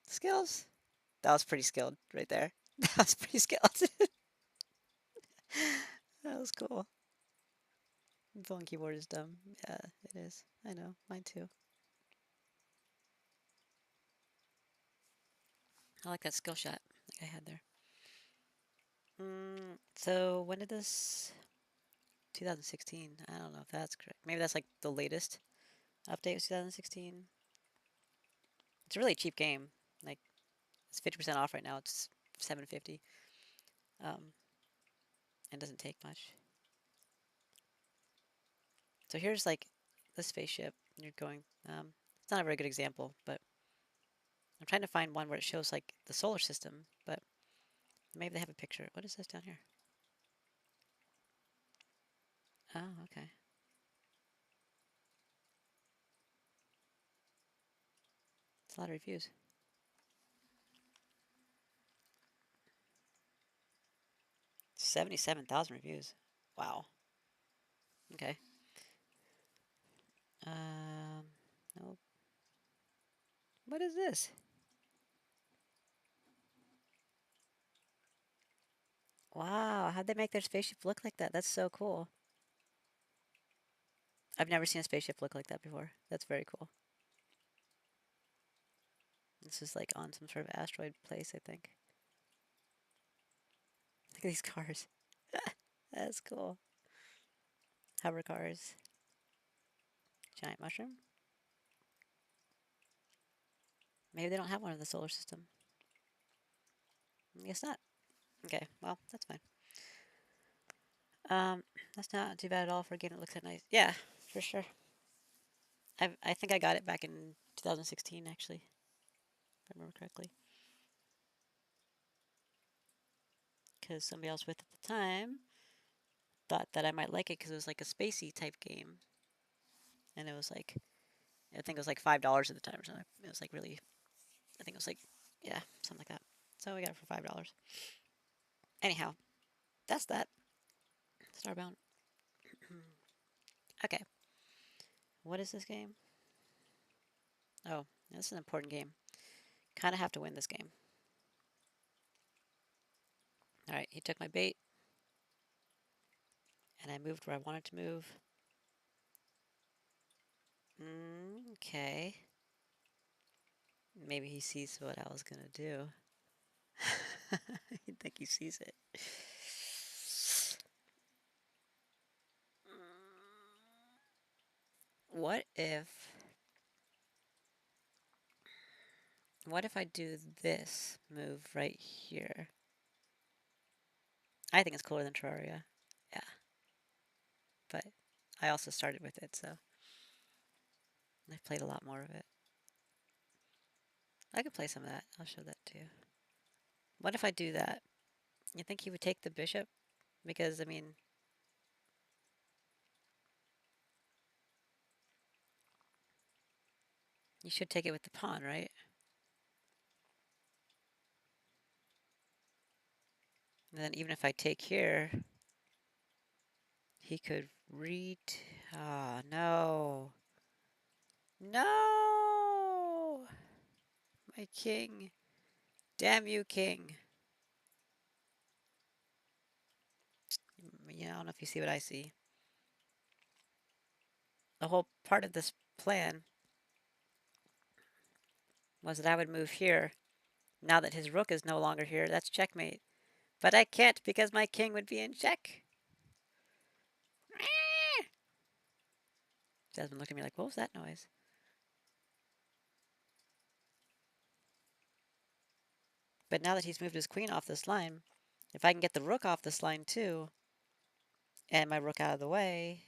[SPEAKER 1] skills. That was pretty skilled right there. That was pretty skilled. That was cool. Phone keyboard is dumb. Yeah, it is. I know. Mine too. I like that skill shot like I had there. So when did this 2016? I don't know if that's correct. Maybe that's like the latest update was 2016. It's a really cheap game. Like it's 50% off right now. It's 750. And doesn't take much. So here's like the spaceship. You're going. It's not a very good example, but I'm trying to find one where it shows like the solar system. But maybe they have a picture. What is this down here? Oh, okay. It's a lot of reviews. 77,000 reviews. Wow. Okay. Um, nope. What is this? Wow, how'd they make their spaceship look like that? That's so cool. I've never seen a spaceship look like that before. That's very cool. This is like on some sort of asteroid place, I think. Look at these cars. That's cool. Hover cars. Giant mushroom? Maybe they don't have one in the solar system. I guess not. Okay, well, that's fine. Um, that's not too bad at all for a game that looks that nice. Yeah, for sure. I think I got it back in 2016, actually, if I remember correctly. Because somebody I was with at the time thought that I might like it because it was like a spacey type game. And it was like, I think it was like $5 at the time or something. It was like really, I think it was like, yeah, something like that. So we got it for $5. Anyhow, that's that. Starbound. Okay. What is this game? Oh, this is an important game. Kind of have to win this game. Alright, he took my bait. And I moved where I wanted to move. Okay. Maybe he sees what I was gonna do. I think he sees it. What if... What if I do this move right here? I think it's cooler than Terraria. Yeah. But I also started with it, so... I've played a lot more of it. I could play some of that. I'll show that to you. What if I do that? You think he would take the bishop? Because, I mean... You should take it with the pawn, right? And then even if I take here... He could read... Ah, no. No! My king. Damn you, king. Yeah, I don't know if you see what I see. The whole part of this plan was that I would move here. Now that his rook is no longer here, that's checkmate. But I can't because my king would be in check. Jasmine looked at me like, what was that noise? But now that he's moved his queen off this line, if I can get the rook off this line too, and my rook out of the way,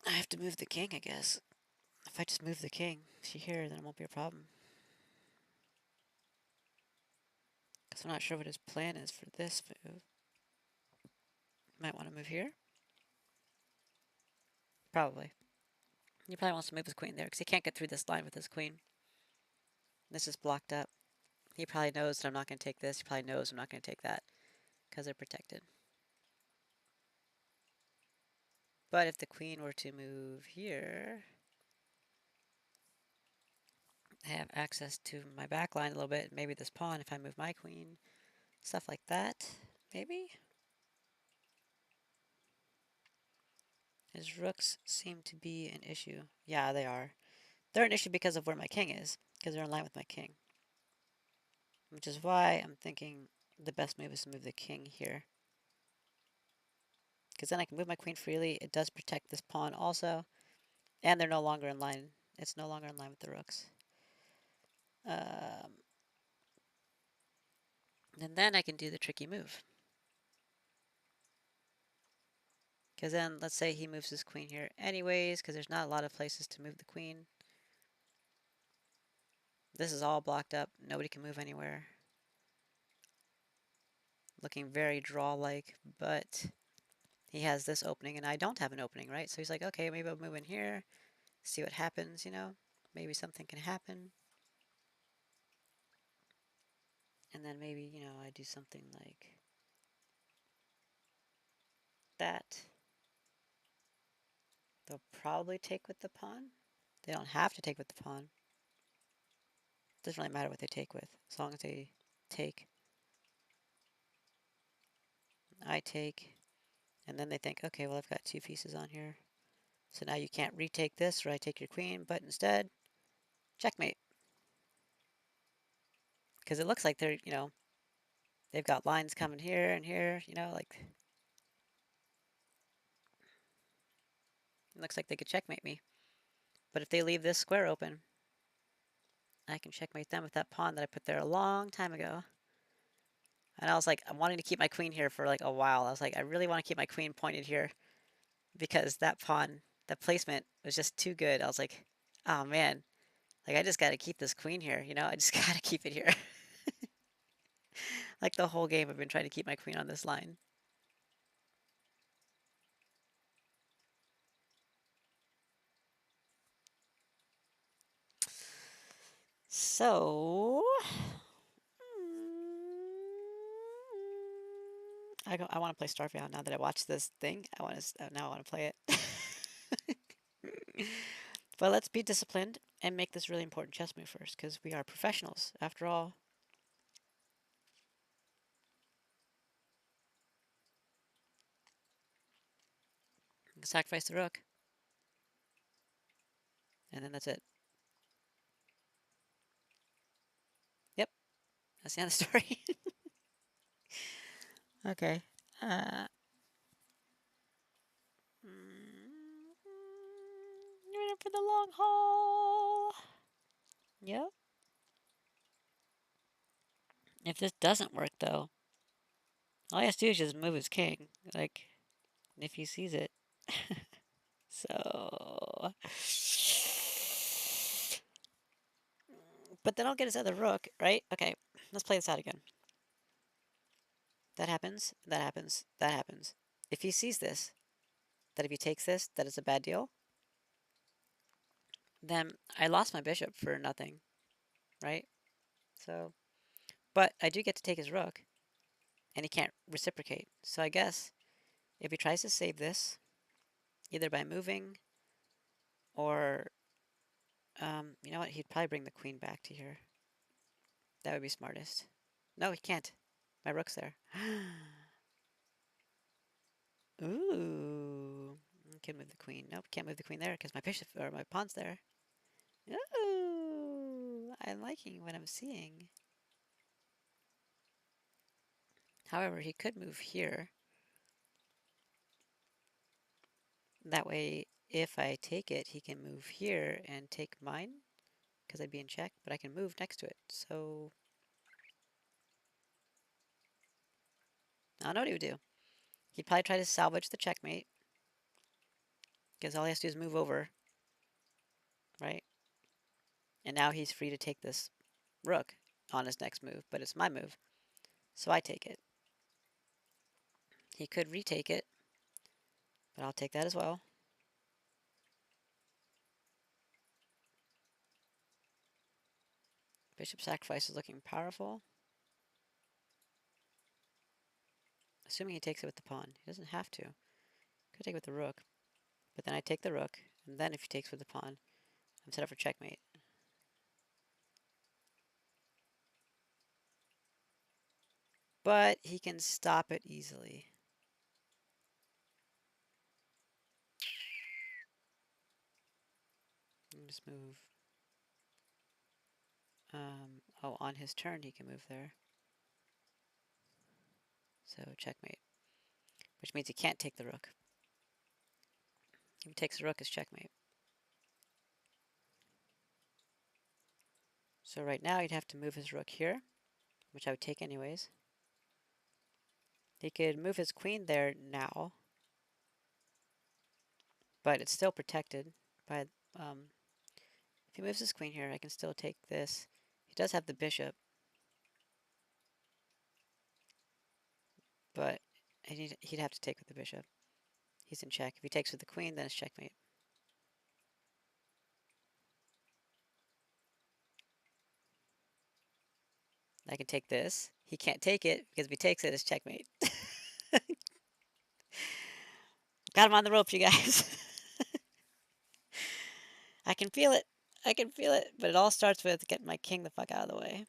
[SPEAKER 1] I have to move the king, I guess. If I just move the king to here, then it won't be a problem. Because I'm not sure what his plan is for this move. Might want to move here? Probably. He probably wants to move his queen there because he can't get through this line with his queen. This is blocked up. He probably knows that I'm not going to take this. He probably knows I'm not going to take that because they're protected. But if the queen were to move here, I have access to my back line a little bit. Maybe this pawn if I move my queen. Stuff like that. Maybe? His rooks seem to be an issue. Yeah, they are. They're an issue because of where my king is. Because they're in line with my king. Which is why I'm thinking the best move is to move the king here. Because then I can move my queen freely. It does protect this pawn also. And they're no longer in line. It's no longer in line with the rooks. And then I can do the tricky move. Because then, let's say he moves his queen here anyways, because there's not a lot of places to move the queen. This is all blocked up. Nobody can move anywhere. Looking very draw-like, but he has this opening, and I don't have an opening, right? So he's like, okay, maybe I'll move in here, see what happens, you know? Maybe something can happen. And then maybe, you know, I do something like that. They'll probably take with the pawn. They don't have to take with the pawn. Doesn't really matter what they take with, as long as they take. I take, and then they think, okay, well, I've got two pieces on here. So now you can't retake this, or I take your queen, but instead, checkmate. Because it looks like they're, you know, they've got lines coming here and here, you know, like, it looks like they could checkmate me. But if they leave this square open, I can checkmate them with that pawn that I put there a long time ago. And I was like, I'm wanting to keep my queen here for like a while. I was like, I really want to keep my queen pointed here. because that pawn, the placement was just too good. I was like, oh man, like I just got to keep this queen here, you know? I just got to keep it here. Like the whole game I've been trying to keep my queen on this line. So, I want to play Starfield now that I watched this thing. I want to now I want to play it. But let's be disciplined and make this really important chess move first, because we are professionals after all. Sacrifice the rook, and then that's it. Yep, that's the end of the story. Okay. Uh, you're in it for the long haul. Yep. If this doesn't work, though, all he has to do is just move his king. Like, if he sees it. So. But then I'll get his other rook, right? Okay, let's play this out again. That happens, that happens, that happens. If he sees this, that if he takes this, that it's a bad deal, then I lost my bishop for nothing, right? So, but I do get to take his rook, and he can't reciprocate. So I guess if he tries to save this, either by moving or, you know what, he'd probably bring the queen back to here. That would be smartest. No, he can't. My rook's there. Ooh. Can move the queen. Nope, can't move the queen there because my bishop or my pawn's there. Ooh, I'm liking what I'm seeing. However, he could move here. That way, if I take it, he can move here and take mine because I'd be in check, but I can move next to it. So, I don't know what he would do. He'd probably try to salvage the checkmate because all he has to do is move over, right? And now he's free to take this rook on his next move, but it's my move, so I take it. He could retake it, but I'll take that as well. Bishop sacrifice is looking powerful. Assuming he takes it with the pawn. He doesn't have to. Could take it with the rook. But then I take the rook, and then if he takes with the pawn, I'm set up for checkmate. But he can stop it easily. Just move. Oh, on his turn he can move there. So checkmate. Which means he can't take the rook. If he takes the rook, it's checkmate. So right now he'd have to move his rook here, which I would take anyways. He could move his queen there now, but it's still protected by, if he moves his queen here, I can still take this. He does have the bishop, but he'd have to take with the bishop. He's in check. If he takes with the queen, then it's checkmate. I can take this. He can't take it, because if he takes it, it's checkmate. Got him on the ropes, you guys. I can feel it. I can feel it. But it all starts with getting my king the fuck out of the way.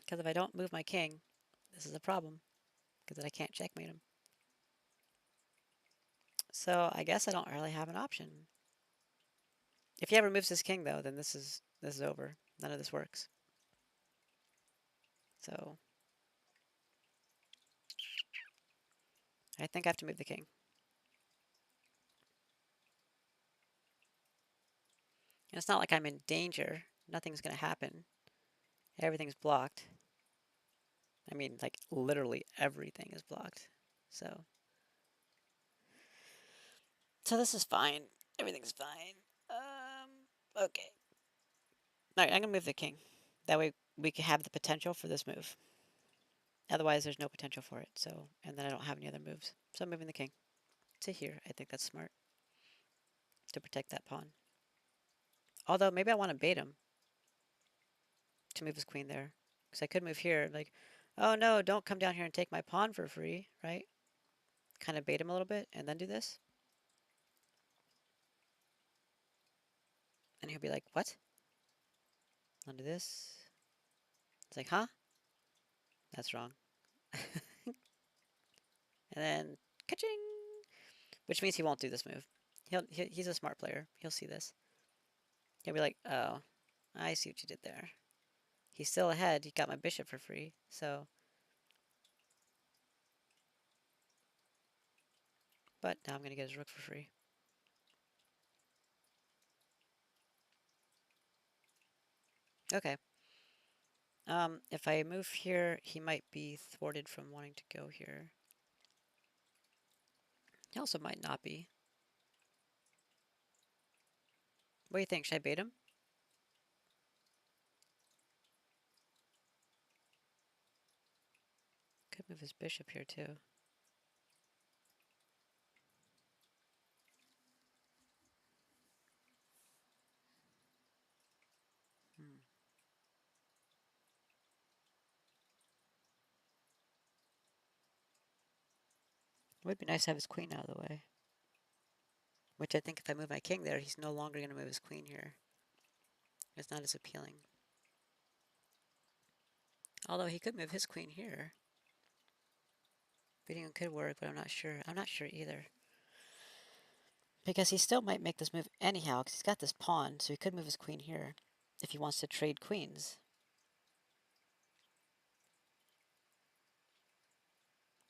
[SPEAKER 1] Because if I don't move my king, this is a problem. Because then I can't checkmate him. So I guess I don't really have an option. If he ever moves his king, though, then this is over. None of this works. So I think I have to move the king. And it's not like I'm in danger. Nothing's going to happen. Everything's blocked. I mean, like, literally everything is blocked. So So this is fine. Everything's fine. Okay. Alright, I'm gonna move the king. That way we can have the potential for this move. Otherwise, there's no potential for it. So, and then I don't have any other moves. So I'm moving the king to here. I think that's smart to protect that pawn. Although maybe I want to bait him to move his queen there, because I could move here. Like, oh no, don't come down here and take my pawn for free, right? Kind of bait him a little bit and then do this, and he'll be like, "What? I'll do this." It's like, "Huh? That's wrong." And then, ka-ching! Which means he won't do this move. He's a smart player. He'll see this. He'll be like, "Oh, I see what you did there." He's still ahead. He got my bishop for free, so. But now I'm gonna get his rook for free. Okay. If I move here, he might be thwarted from wanting to go here. He also might not be. What do you think? Should I bait him? Could move his bishop here too. Hmm. It would be nice to have his queen out of the way. Which I think if I move my king there, he's no longer going to move his queen here. It's not as appealing. Although he could move his queen here. Beating him could work, but I'm not sure. I'm not sure either. Because he still might make this move anyhow, because he's got this pawn, so he could move his queen here if he wants to trade queens.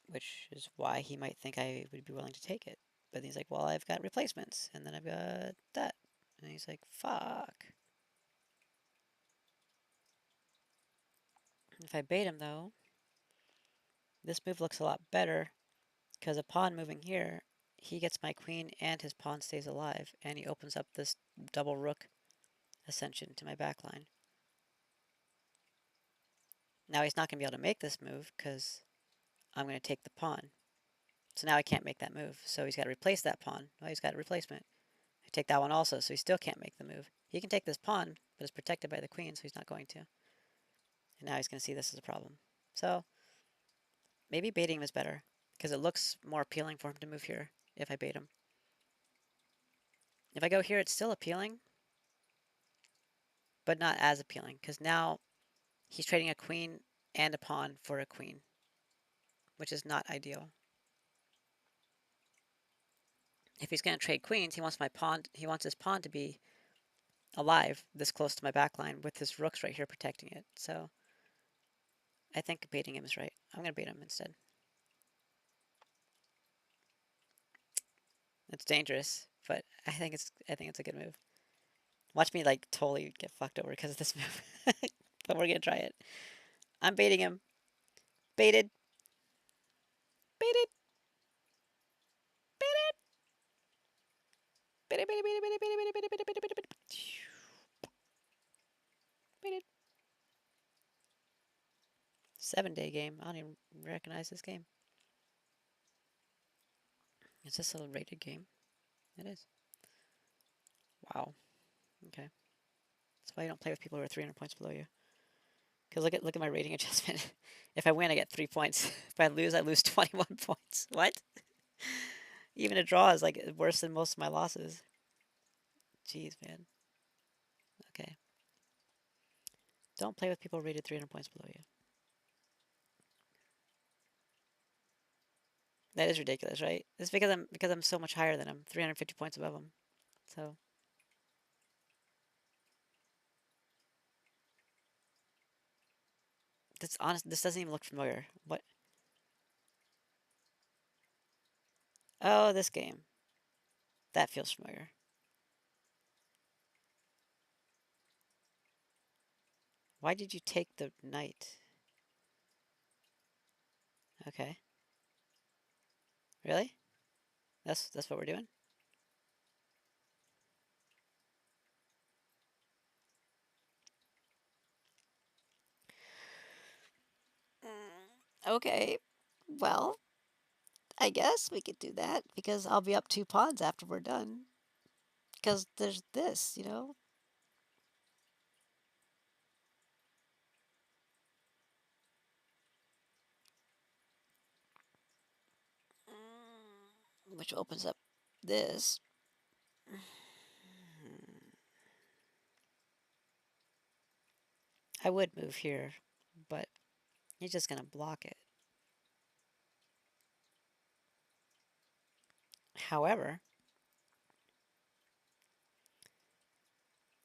[SPEAKER 1] Which is why he might think I would be willing to take it. But he's like, well, I've got replacements, and then I've got that. And he's like, fuck. If I bait him, though, this move looks a lot better, because a pawn moving here, he gets my queen and his pawn stays alive, and he opens up this double rook ascension to my backline. Now he's not going to be able to make this move, because I'm going to take the pawn. So now I can't make that move. So he's got to replace that pawn. Well, he's got a replacement. I take that one also, so he still can't make the move. He can take this pawn, but it's protected by the queen, so he's not going to. And now he's going to see this as a problem. So maybe baiting him is better, because it looks more appealing for him to move here if I bait him. If I go here, it's still appealing, but not as appealing, because now he's trading a queen and a pawn for a queen, which is not ideal. If he's going to trade queens, he wants my pawn. He wants his pawn to be alive, this close to my backline, with his rooks right here protecting it. So I think baiting him is right. I'm going to bait him instead. It's dangerous, but I think it's a good move. Watch me like totally get fucked over because of this move, but we're gonna try it. I'm baiting him. Baited. Baited. Baited. Baited. Baited. Baited. Baited. Baited. Baited. Baited. Baited. Baited. Baited. 7-day game. I don't even recognize this game. Is this a rated game? It is. Wow. Okay. That's why you don't play with people who are 300 points below you. Because look at my rating adjustment. If I win, I get 3 points. If I lose 21 points. What? Even a draw is like worse than most of my losses. Jeez, man. Okay. Don't play with people rated 300 points below you. That is ridiculous, right? It's because I'm so much higher than him, 350 points above him. So that's honest. This doesn't even look familiar. What? Oh, this game. That feels familiar. Why did you take the knight? Okay. Really? That's what we're doing? Okay, well, I guess we could do that because I'll be up 2 pawns after we're done. Because there's this, you know? Which opens up this. I would move here, but he's just going to block it. However,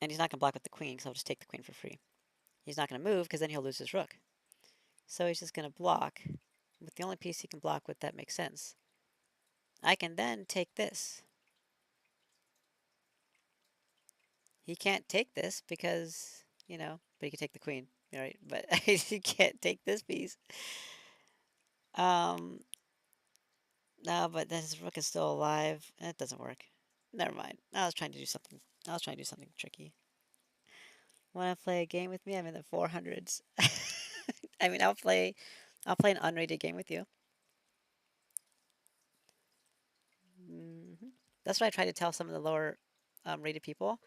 [SPEAKER 1] and he's not going to block with the queen, so I'll just take the queen for free. He's not going to move because then he'll lose his rook. So he's just going to block with the only piece he can block with that makes sense. I can then take this. He can't take this because, you know, but he can take the queen, right? But he can't take this piece. Um, no, but then his rook is still alive. It doesn't work. Never mind. I was trying to do something. I was trying to do something tricky. Want to play a game with me? I'm in the 400s. I mean, I'll play an unrated game with you. That's what I try to tell some of the lower rated people.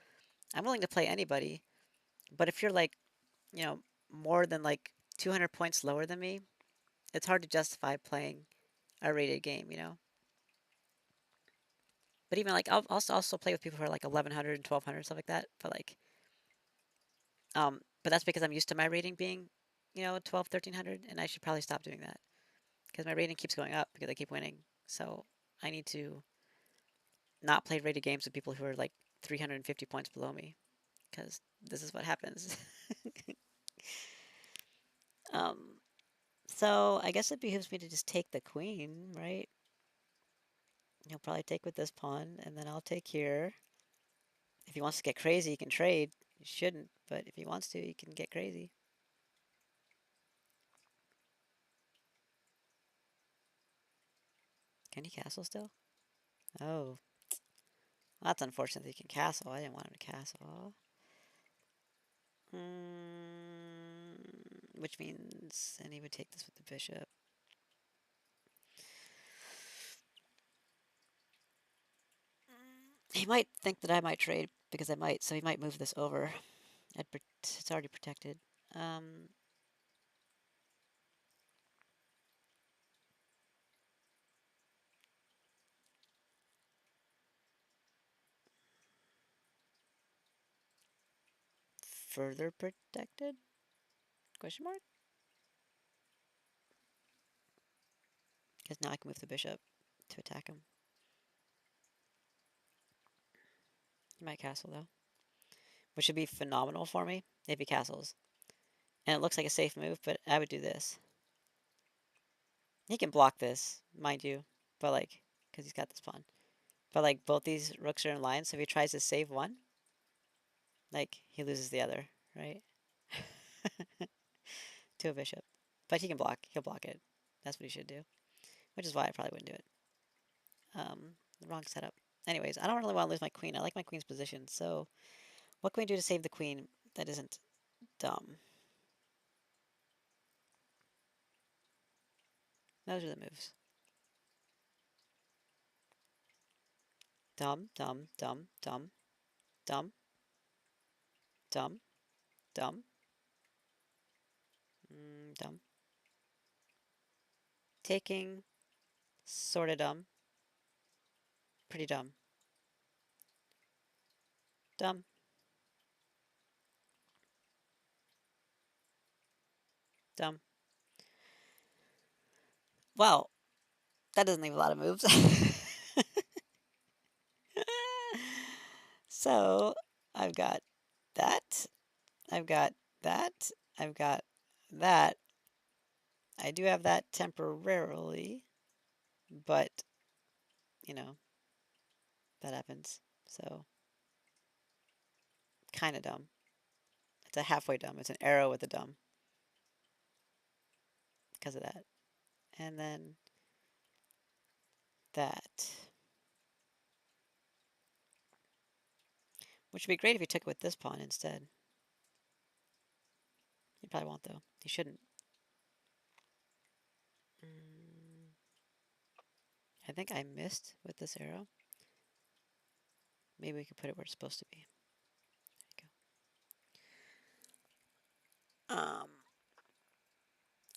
[SPEAKER 1] I'm willing to play anybody, but if you're like, you know, more than like 200 points lower than me, it's hard to justify playing a rated game, you know? But even like, I'll also play with people who are like 1100 and 1200, stuff like that. But like, but that's because I'm used to my rating being, you know, 12, 1300, and I should probably stop doing that because my rating keeps going up because I keep winning. So I need to not play rated games with people who are like 350 points below me because this is what happens. um, so I guess it behooves me to just take the queen, right? He'll probably take with this pawn, and then I'll take here. If he wants to get crazy, he can trade. He shouldn't, but if he wants to, he can get crazy. Can he castle still? Oh, that's unfortunate that he can castle. I didn't want him to castle. Which means, and he would take this with the bishop. He might think that I might trade because I might, so he might move this over. It's already protected. Um, Further protected? Question mark? Because now I can move the bishop to attack him. He might castle though, which would be phenomenal for me if he castles. And it looks like a safe move, but I would do this. He can block this, mind you, but like, because he's got this pawn. But like, both these rooks are in line, so if he tries to save one, like, he loses the other, right? To a bishop. But he can block. He'll block it. That's what he should do. Which is why I probably wouldn't do it. The wrong setup. Anyways, I don't really want to lose my queen. I like my queen's position, so what can we do to save the queen that isn't dumb? Those are the moves. Dumb, dumb, dumb, dumb, dumb, dumb, dumb, dumb. Taking, sorta dumb. Pretty dumb. Dumb. Dumb. Well, that doesn't leave a lot of moves. So, I've got that. I've got that. I've got that. I do have that temporarily, but, you know, that happens. So, kind of dumb. It's a halfway dumb. It's an arrow with a dumb because of that. And then that. Which would be great if he took it with this pawn instead. He probably won't, though. He shouldn't. Mm, I think I missed with this arrow. Maybe we could put it where it's supposed to be. There you go.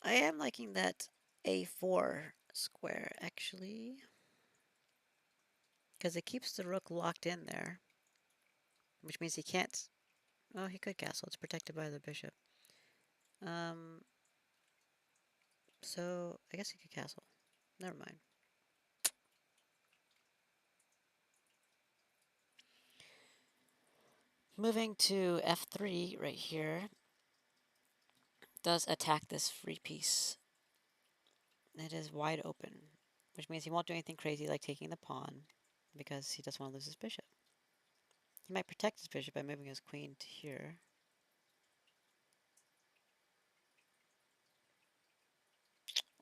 [SPEAKER 1] I am liking that A4 square, actually. Because it keeps the rook locked in there. Which means he can't... Oh, he could castle. It's protected by the bishop. Um, so, I guess he could castle. Never mind. Moving to F3 right here does attack this free piece. It is wide open, which means he won't do anything crazy like taking the pawn because he doesn't want to lose his bishop. He might protect his bishop by moving his queen to here.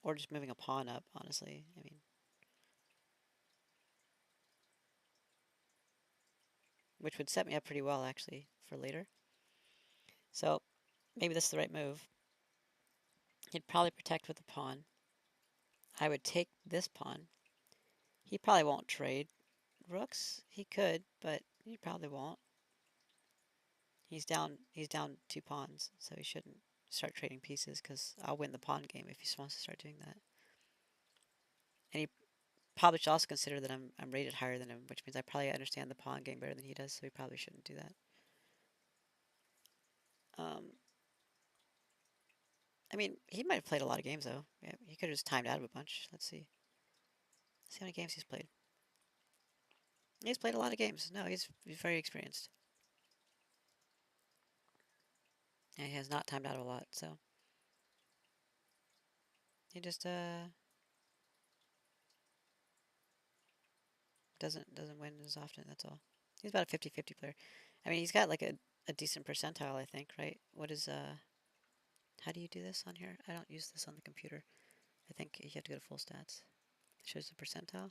[SPEAKER 1] Or just moving a pawn up, honestly. I mean, which would set me up pretty well, actually, for later. So, maybe this is the right move. He'd probably protect with the pawn. I would take this pawn. He probably won't trade rooks. He could, but he probably won't. He's down 2 pawns, so he shouldn't start trading pieces because I'll win the pawn game if he wants to start doing that. And he probably should also consider that I'm rated higher than him, which means I probably understand the pawn game better than he does, so he probably shouldn't do that. I mean, he might have played a lot of games though. Yeah, he could have just timed out of a bunch. Let's see. Let's see how many games he's played. He's played a lot of games. No, he's very experienced. And he has not timed out a lot, so he just doesn't win as often, that's all. He's about a 50-50 player. I mean, he's got like a decent percentile, I think, right? What is how do you do this on here? I don't use this on the computer. I think you have to go to full stats. It shows the percentile.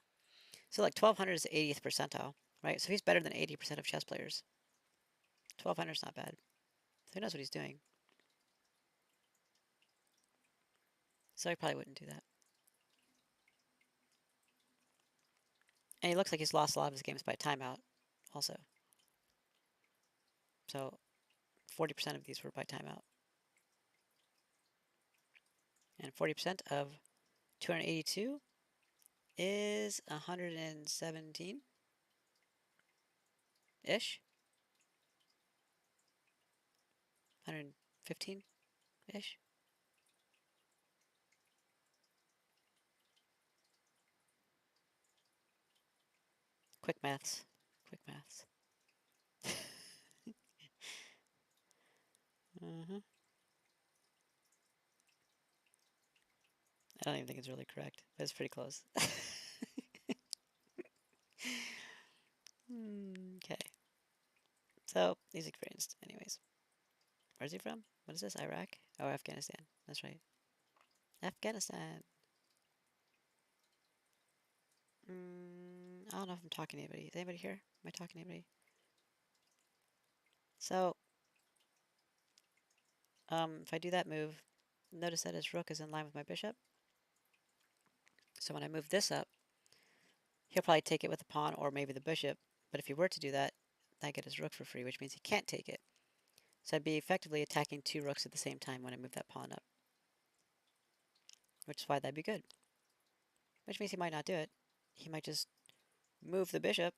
[SPEAKER 1] So like 1200 is the 80th percentile, right? So he's better than 80% of chess players. 1200 is not bad. So he knows what he's doing. So he probably wouldn't do that. And he looks like he's lost a lot of his games by timeout also. So 40% of these were by timeout. And 40% of 282 is 117-ish. 115-ish. Quick maths. Quick maths. I don't even think it's really correct, but it's pretty close. Okay. So, he's experienced, anyways. Where's he from? What is this? Iraq? Oh, Afghanistan. That's right. Afghanistan. I don't know if I'm talking to anybody. Is anybody here? Am I talking to anybody? So, if I do that move, notice that his rook is in line with my bishop. So when I move this up, he'll probably take it with the pawn or maybe the bishop. But if he were to do that, I get his rook for free, which means he can't take it. So I'd be effectively attacking 2 rooks at the same time when I move that pawn up. Which is why that'd be good. Which means he might not do it. He might just move the bishop,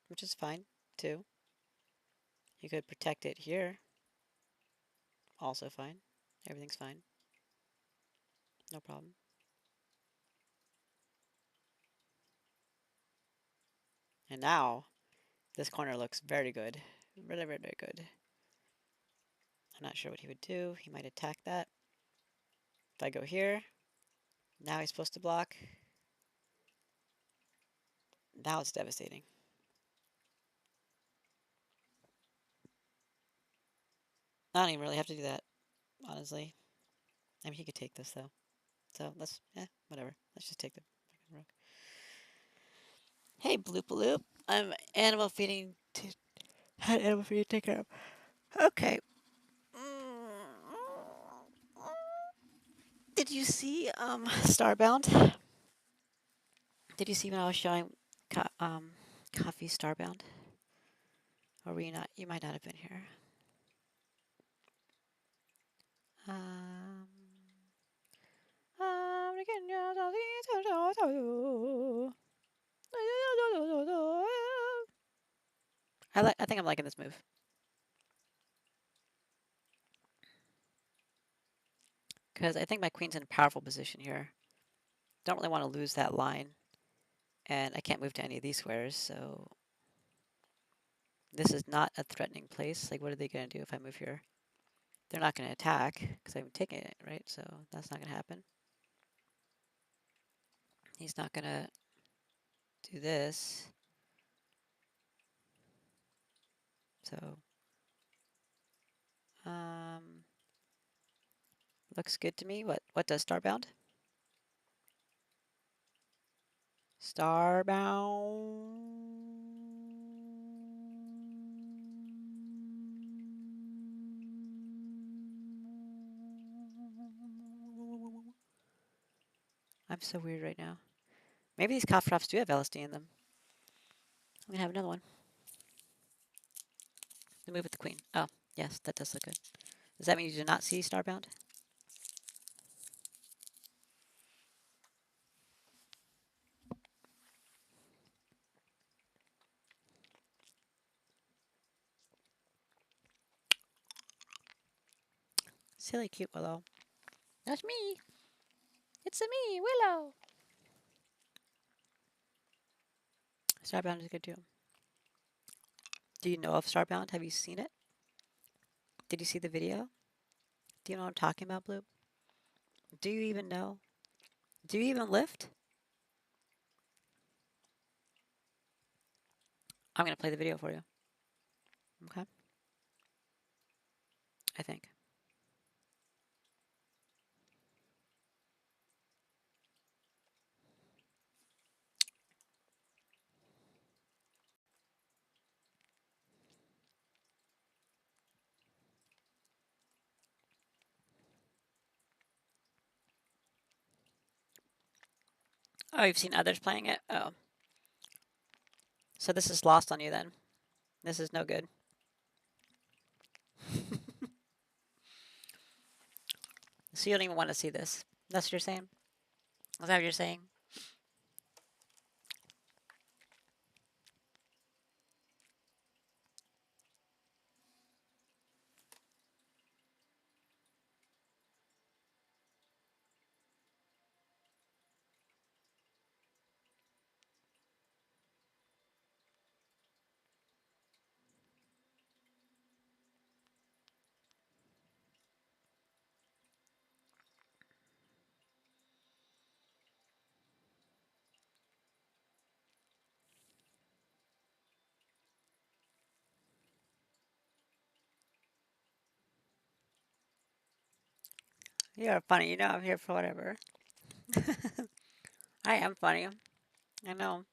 [SPEAKER 1] which is fine, too. He could protect it here. Also fine. Everything's fine. No problem. And now, this corner looks very good. Very, very, very good. I'm not sure what he would do. He might attack that. If I go here, now he's supposed to block. Now it's devastating. I don't even really have to do that, honestly. I mean, he could take this, though. So let's, whatever. Let's just take the rook. Hey, Bloopaloop. I'm animal feeding to take care of. Okay. Did you see Starbound? Did you see when I was showing Coffee Starbound? Or were you not? You might not have been here. I think I'm liking this move. Because I think my queen's in a powerful position here. Don't really want to lose that line. And I can't move to any of these squares, so this is not a threatening place. Like, what are they going to do if I move here? They're not going to attack because I'm taking it, right? So that's not going to happen. He's not going to do this. So, looks good to me. What does Starbound? Starbound. I'm so weird right now. Maybe these cough drops do have LSD in them. I'm gonna have another one. The move with the queen. Oh, yes, that does look good. Does that mean you do not see Starbound? Silly cute Willow. That's me. It's a me, Willow. Starbound is good too. Do you know of Starbound? Have you seen it? Did you see the video? Do you know what I'm talking about, Blue? Do you even know? Do you even lift? I'm going to play the video for you. Okay? I think. Oh, you've seen others playing it? Oh. So this is lost on you then. This is no good. So you don't even want to see this. That's what you're saying? Is that what you're saying? You're funny. You know I'm here for whatever. I am funny. I know.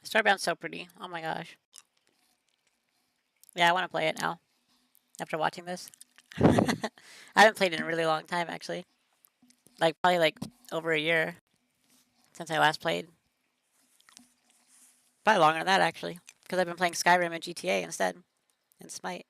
[SPEAKER 1] Starbound's so pretty. Oh my gosh. Yeah, I want to play it now. After watching this. I haven't played it in a really long time, actually. Like, probably like over a year since I last played. Probably longer than that, actually. Because I've been playing Skyrim and GTA instead. And Smite.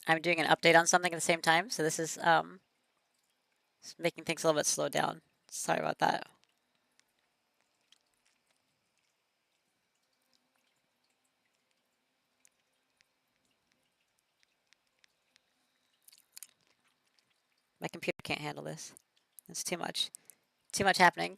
[SPEAKER 1] I'm doing an update on something at the same time, so this is making things a little bit slowed down. Sorry about that. My computer can't handle this. It's too much. Too much happening.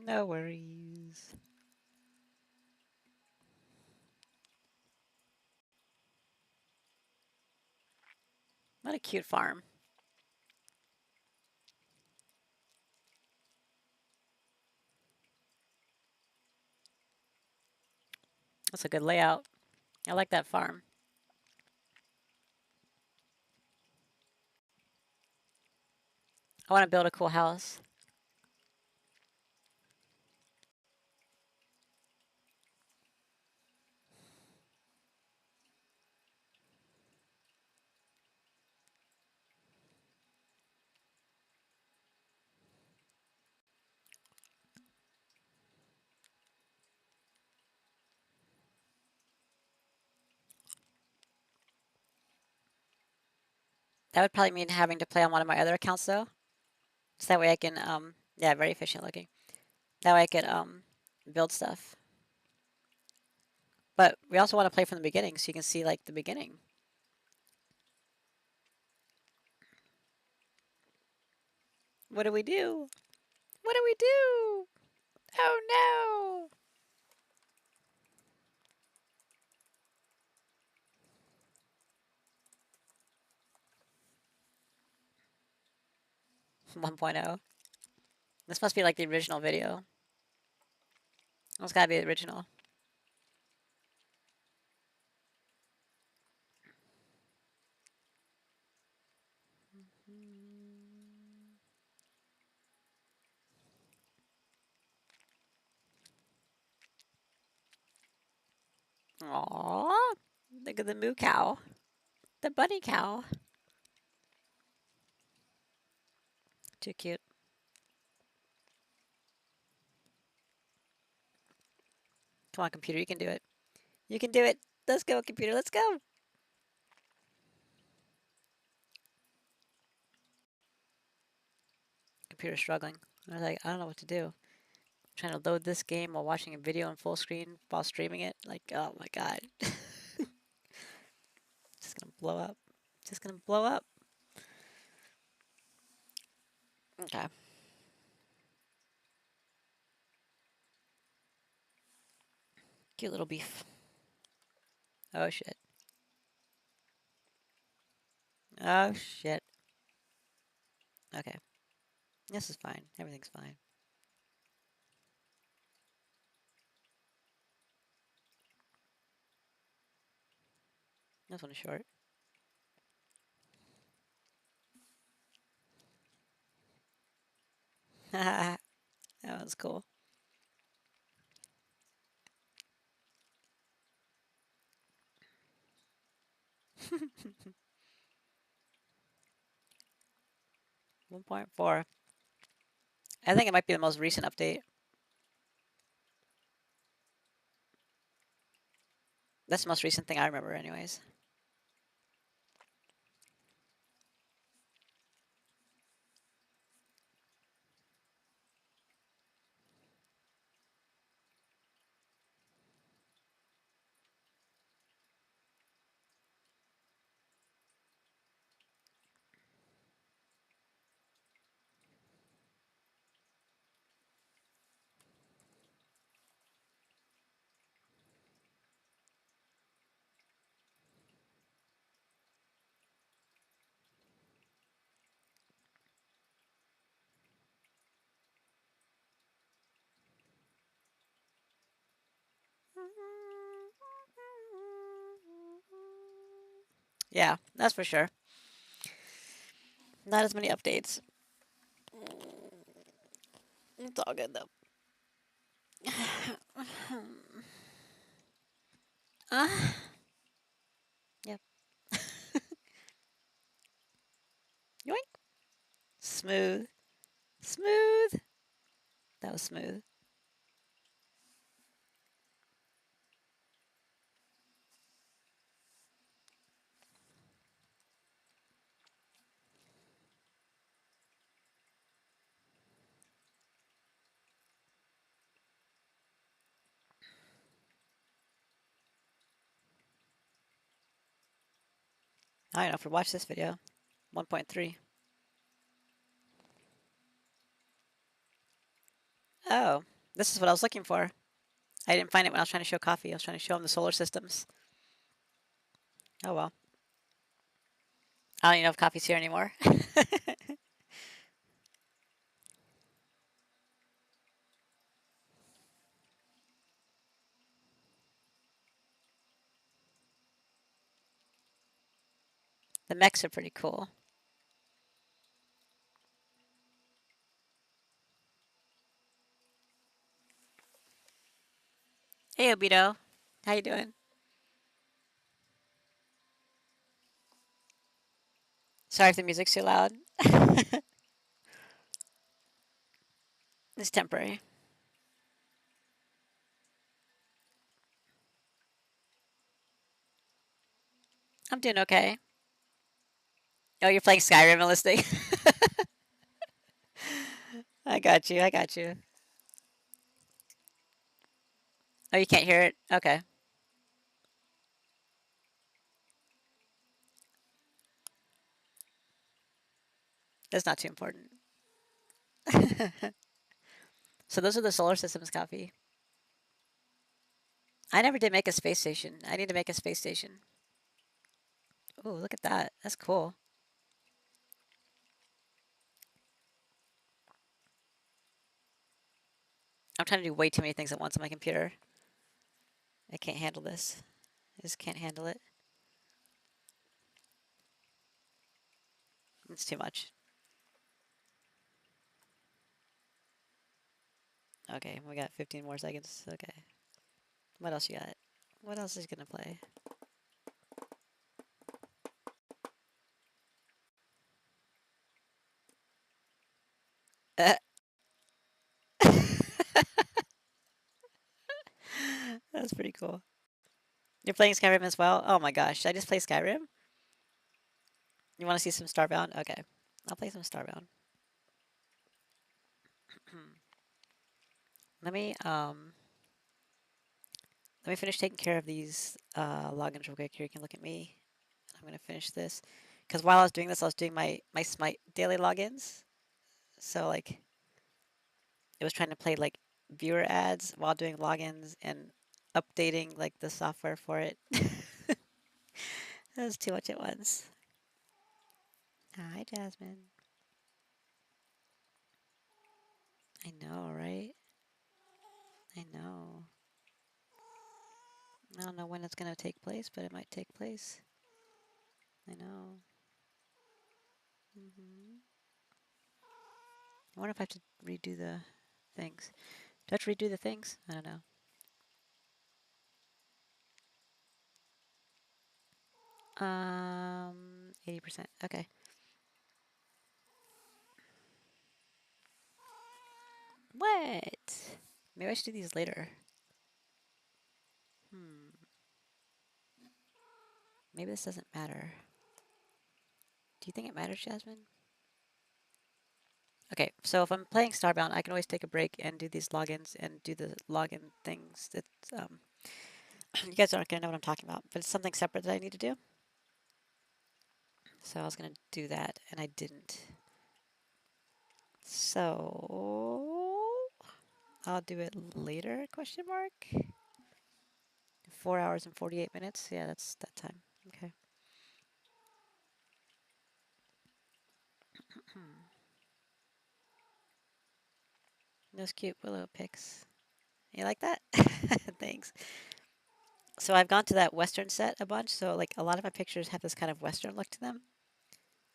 [SPEAKER 1] No worries. What a cute farm. That's a good layout. I like that farm. I want to build a cool house. That would probably mean having to play on one of my other accounts though. So that way I can, yeah, very efficient looking. That way I could, build stuff. But we also want to play from the beginning so you can see like the beginning. What do we do? What do we do? Oh no! 1.0. This must be like the original video. It's gotta be the original. Aww. Look at the moo cow. The bunny cow. Too cute. Come on, computer, you can do it. You can do it. Let's go, computer, let's go. Computer's struggling. I was like, I don't know what to do. I'm trying to load this game while watching a video on full screen while streaming it. Like, oh my god. Just gonna blow up. Just gonna blow up. Okay. Cute little beef. Oh shit. Oh shit. Okay. This is fine. Everything's fine. This one is short. That one's cool. One 1.4. I think it might be the most recent update. That's the most recent thing I remember, anyways. Yeah, that's for sure. Not as many updates. It's all good though. Uh, yep. Yoink. Smooth. Smooth. That was smooth. I don't know if we watch this video. 1.3. Oh, this is what I was looking for. I didn't find it when I was trying to show coffee. I was trying to show him the solar systems. Oh well. I don't even know if coffee's here anymore. The mechs are pretty cool. Hey, Obito. How you doing? Sorry if the music's too loud. It's temporary. I'm doing okay. Oh, you're playing Skyrim and listening? I got you. I got you. Oh, you can't hear it? Okay. That's not too important. So those are the solar systems coffee. I never did make a space station. I need to make a space station. Oh, look at that. That's cool. I'm trying to do way too many things at once on my computer. I can't handle this. I just can't handle it. It's too much. Okay, we got 15 more seconds. Okay. What else you got? What else is gonna play? That's pretty cool. You're playing Skyrim as well? Oh my gosh, should I just play Skyrim? You want to see some Starbound? Okay, I'll play some Starbound. Let me let me finish taking care of these logins real quick. Here, you can look at me. I'm gonna finish this because while I was doing this, I was doing my Smite daily logins. So like, it was trying to play like viewer ads while doing logins and updating like the software for it. That was too much at once. Hi, Jasmine. I know, right? I know. I don't know when it's gonna take place, but it might take place. I know. I wonder if I have to redo the things. Do I have to redo the things? I don't know. 80%. Okay. What? Maybe I should do these later. Maybe this doesn't matter. Do you think it matters, Jasmine? Okay, so if I'm playing Starbound, I can always take a break and do these logins and do the login things that you guys aren't gonna know what I'm talking about, but it's something separate that I need to do. So I was gonna do that and I didn't. So I'll do it later, question mark. 4 hours and 48 minutes. Yeah, that's that time. Okay. Those cute willow pics. You like that? Thanks. So I've gone to that Western set a bunch. So like a lot of my pictures have this kind of Western look to them.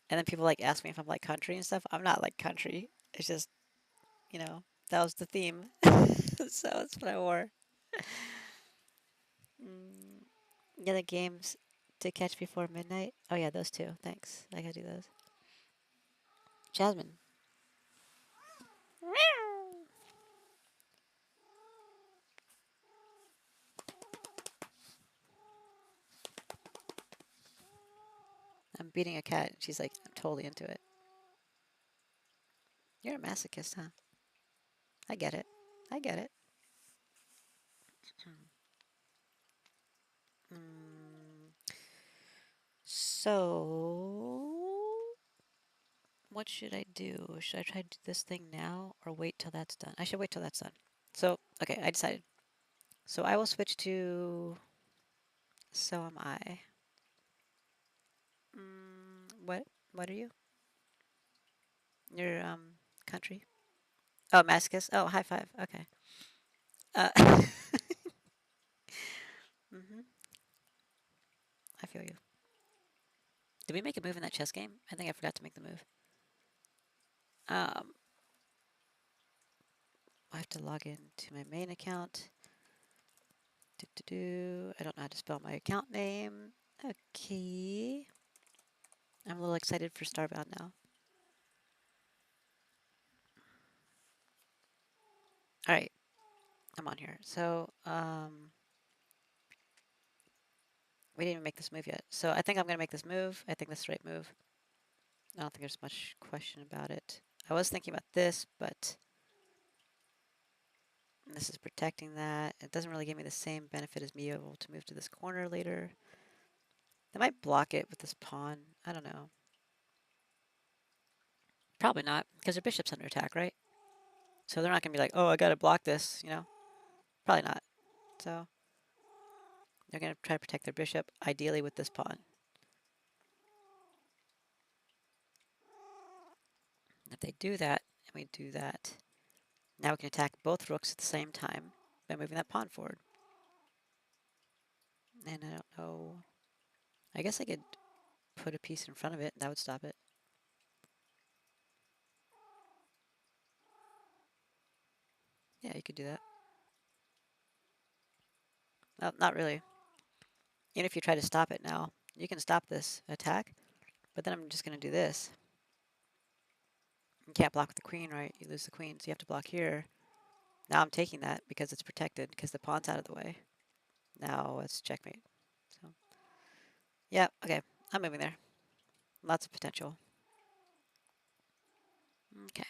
[SPEAKER 1] And then people like ask me if I'm like country and stuff. I'm not like country. It's just, that was the theme. So that's what I wore. Mm. Yeah, the games to catch before midnight. Oh yeah, those two. Thanks. I gotta do those. Jasmine. I'm beating a cat. She's like, I'm totally into it. You're a masochist, huh? I get it. I get it. Mm, so, what should I do? Should I try to do this thing now or wait till that's done? I should wait till that's done. So, okay, I decided. So I will switch to So am I. What? What are you? Your country? Oh, masochist. Oh, high five. Okay. Uh, hmm I feel you. Did we make a move in that chess game? I think I forgot to make the move. Um, I have to log into my main account. I don't know how to spell my account name. Okay. I'm a little excited for Starbound now. All right. I'm on here. So, we didn't even make this move yet. So I think I'm going to make this move. I think this is the right move. I don't think there's much question about it. I was thinking about this, but this is protecting that. It doesn't really give me the same benefit as me able to move to this corner later. They might block it with this pawn. I don't know. Probably not, because their bishop's under attack, right? So they're not going to be like, oh, I got to block this, you know? Probably not. So they're going to try to protect their bishop, ideally with this pawn. If they do that, and we do that, now we can attack both rooks at the same time by moving that pawn forward. And I don't know. I guess I could put a piece in front of it, and that would stop it. Yeah, you could do that. Well, not really. Even if you try to stop it now, you can stop this attack, but then I'm just going to do this. You can't block with the queen, right? You lose the queen, so you have to block here. Now I'm taking that because it's protected, because the pawn's out of the way. Now it's checkmate. So, yeah, okay. I'm moving there. Lots of potential. Okay.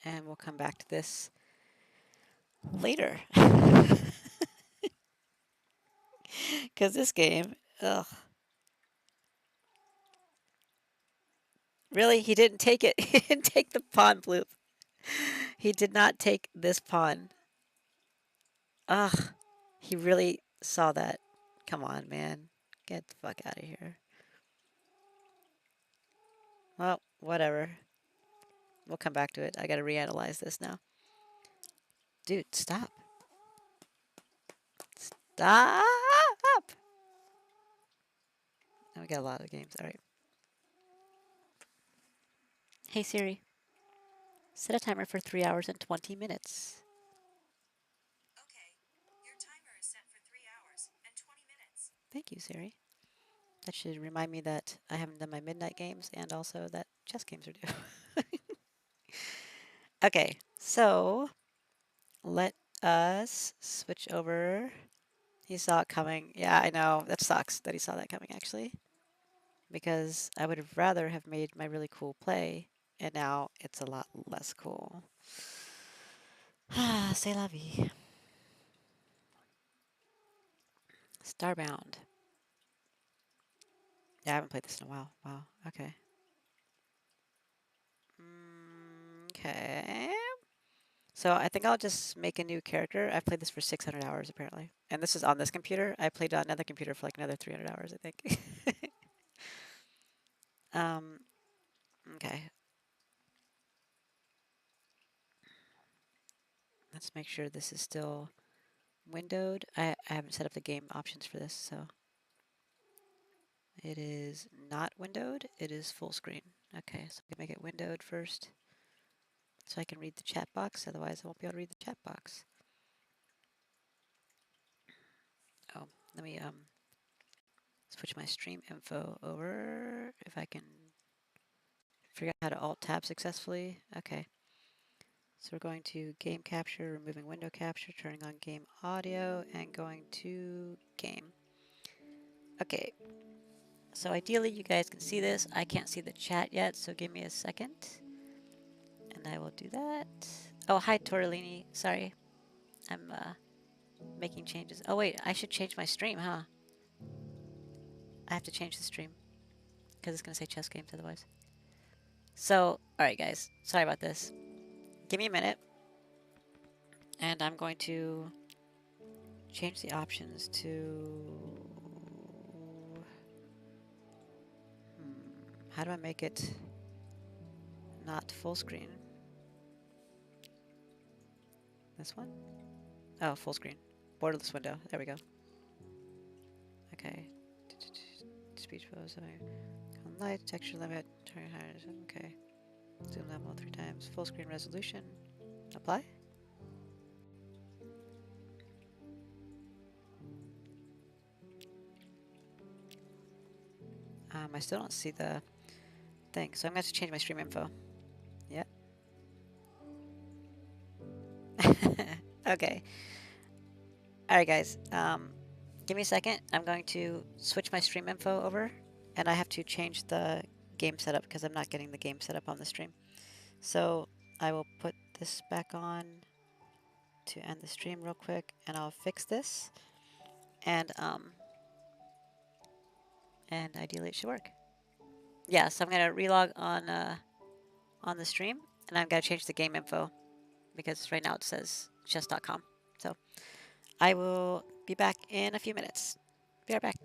[SPEAKER 1] And we'll come back to this later. Because this game, ugh. Really? He didn't take it. He didn't take the pawn, Bloop. He did not take this pawn. Ugh. He really saw that. Come on, man. Get the fuck out of here. Well, whatever. We'll come back to it. I gotta reanalyze this now. Dude, stop. Stop! And we got a lot of games. Alright. Hey Siri, set a timer for 3 hours and 20 minutes.
[SPEAKER 2] Okay, your timer is set for 3 hours and 20 minutes.
[SPEAKER 1] Thank you, Siri. That should remind me that I haven't done my midnight games and also that chess games are due. Okay, so let us switch over. He saw it coming. Yeah, I know. That sucks that he saw that coming, actually. Because I would have rather have made my really cool play, and now it's a lot less cool. Ah, c'est la vie. Starbound. Yeah, I haven't played this in a while. Wow. Okay. Okay. So I think I'll just make a new character. I've played this for 600 hours apparently. And this is on this computer. I played on another computer for like another 300 hours, I think. um, okay. Let's make sure this is still windowed. I haven't set up the game options for this, so it is not windowed. It is full screen. Okay, so we can make it windowed first so I can read the chat box. Otherwise, I won't be able to read the chat box. Let me switch my stream info over if I can figure out how to alt tab successfully. Okay. So we're going to game capture, removing window capture, turning on game audio, and going to game. Okay. So ideally you guys can see this. I can't see the chat yet, so give me a second. And I will do that. Oh, hi Tortellini. Sorry. I'm making changes. Oh wait, I should change my stream, huh? I have to change the stream because it's going to say chess games otherwise. So, alright guys, sorry about this. Give me a minute. And I'm going to change the options to... how do I make it not full screen? This one? Oh, full screen. Borderless window. There we go. Okay. Speech pose. Light, texture limit, turn higher. Okay. Zoom level 3 times. Full screen resolution. Apply. I still don't see the thing, so I'm going to have to change my stream info. Yep. Okay. Alright guys, give me a second. I'm going to switch my stream info over, and I have to change the game setup because I'm not getting the game setup on the stream. So I will put this back on to end the stream real quick, and I'll fix this, and ideally it should work. Yeah, so I'm gonna relog on the stream, and I've got to change the game info because right now it says chess.com. So I will be back in a few minutes. Be right back.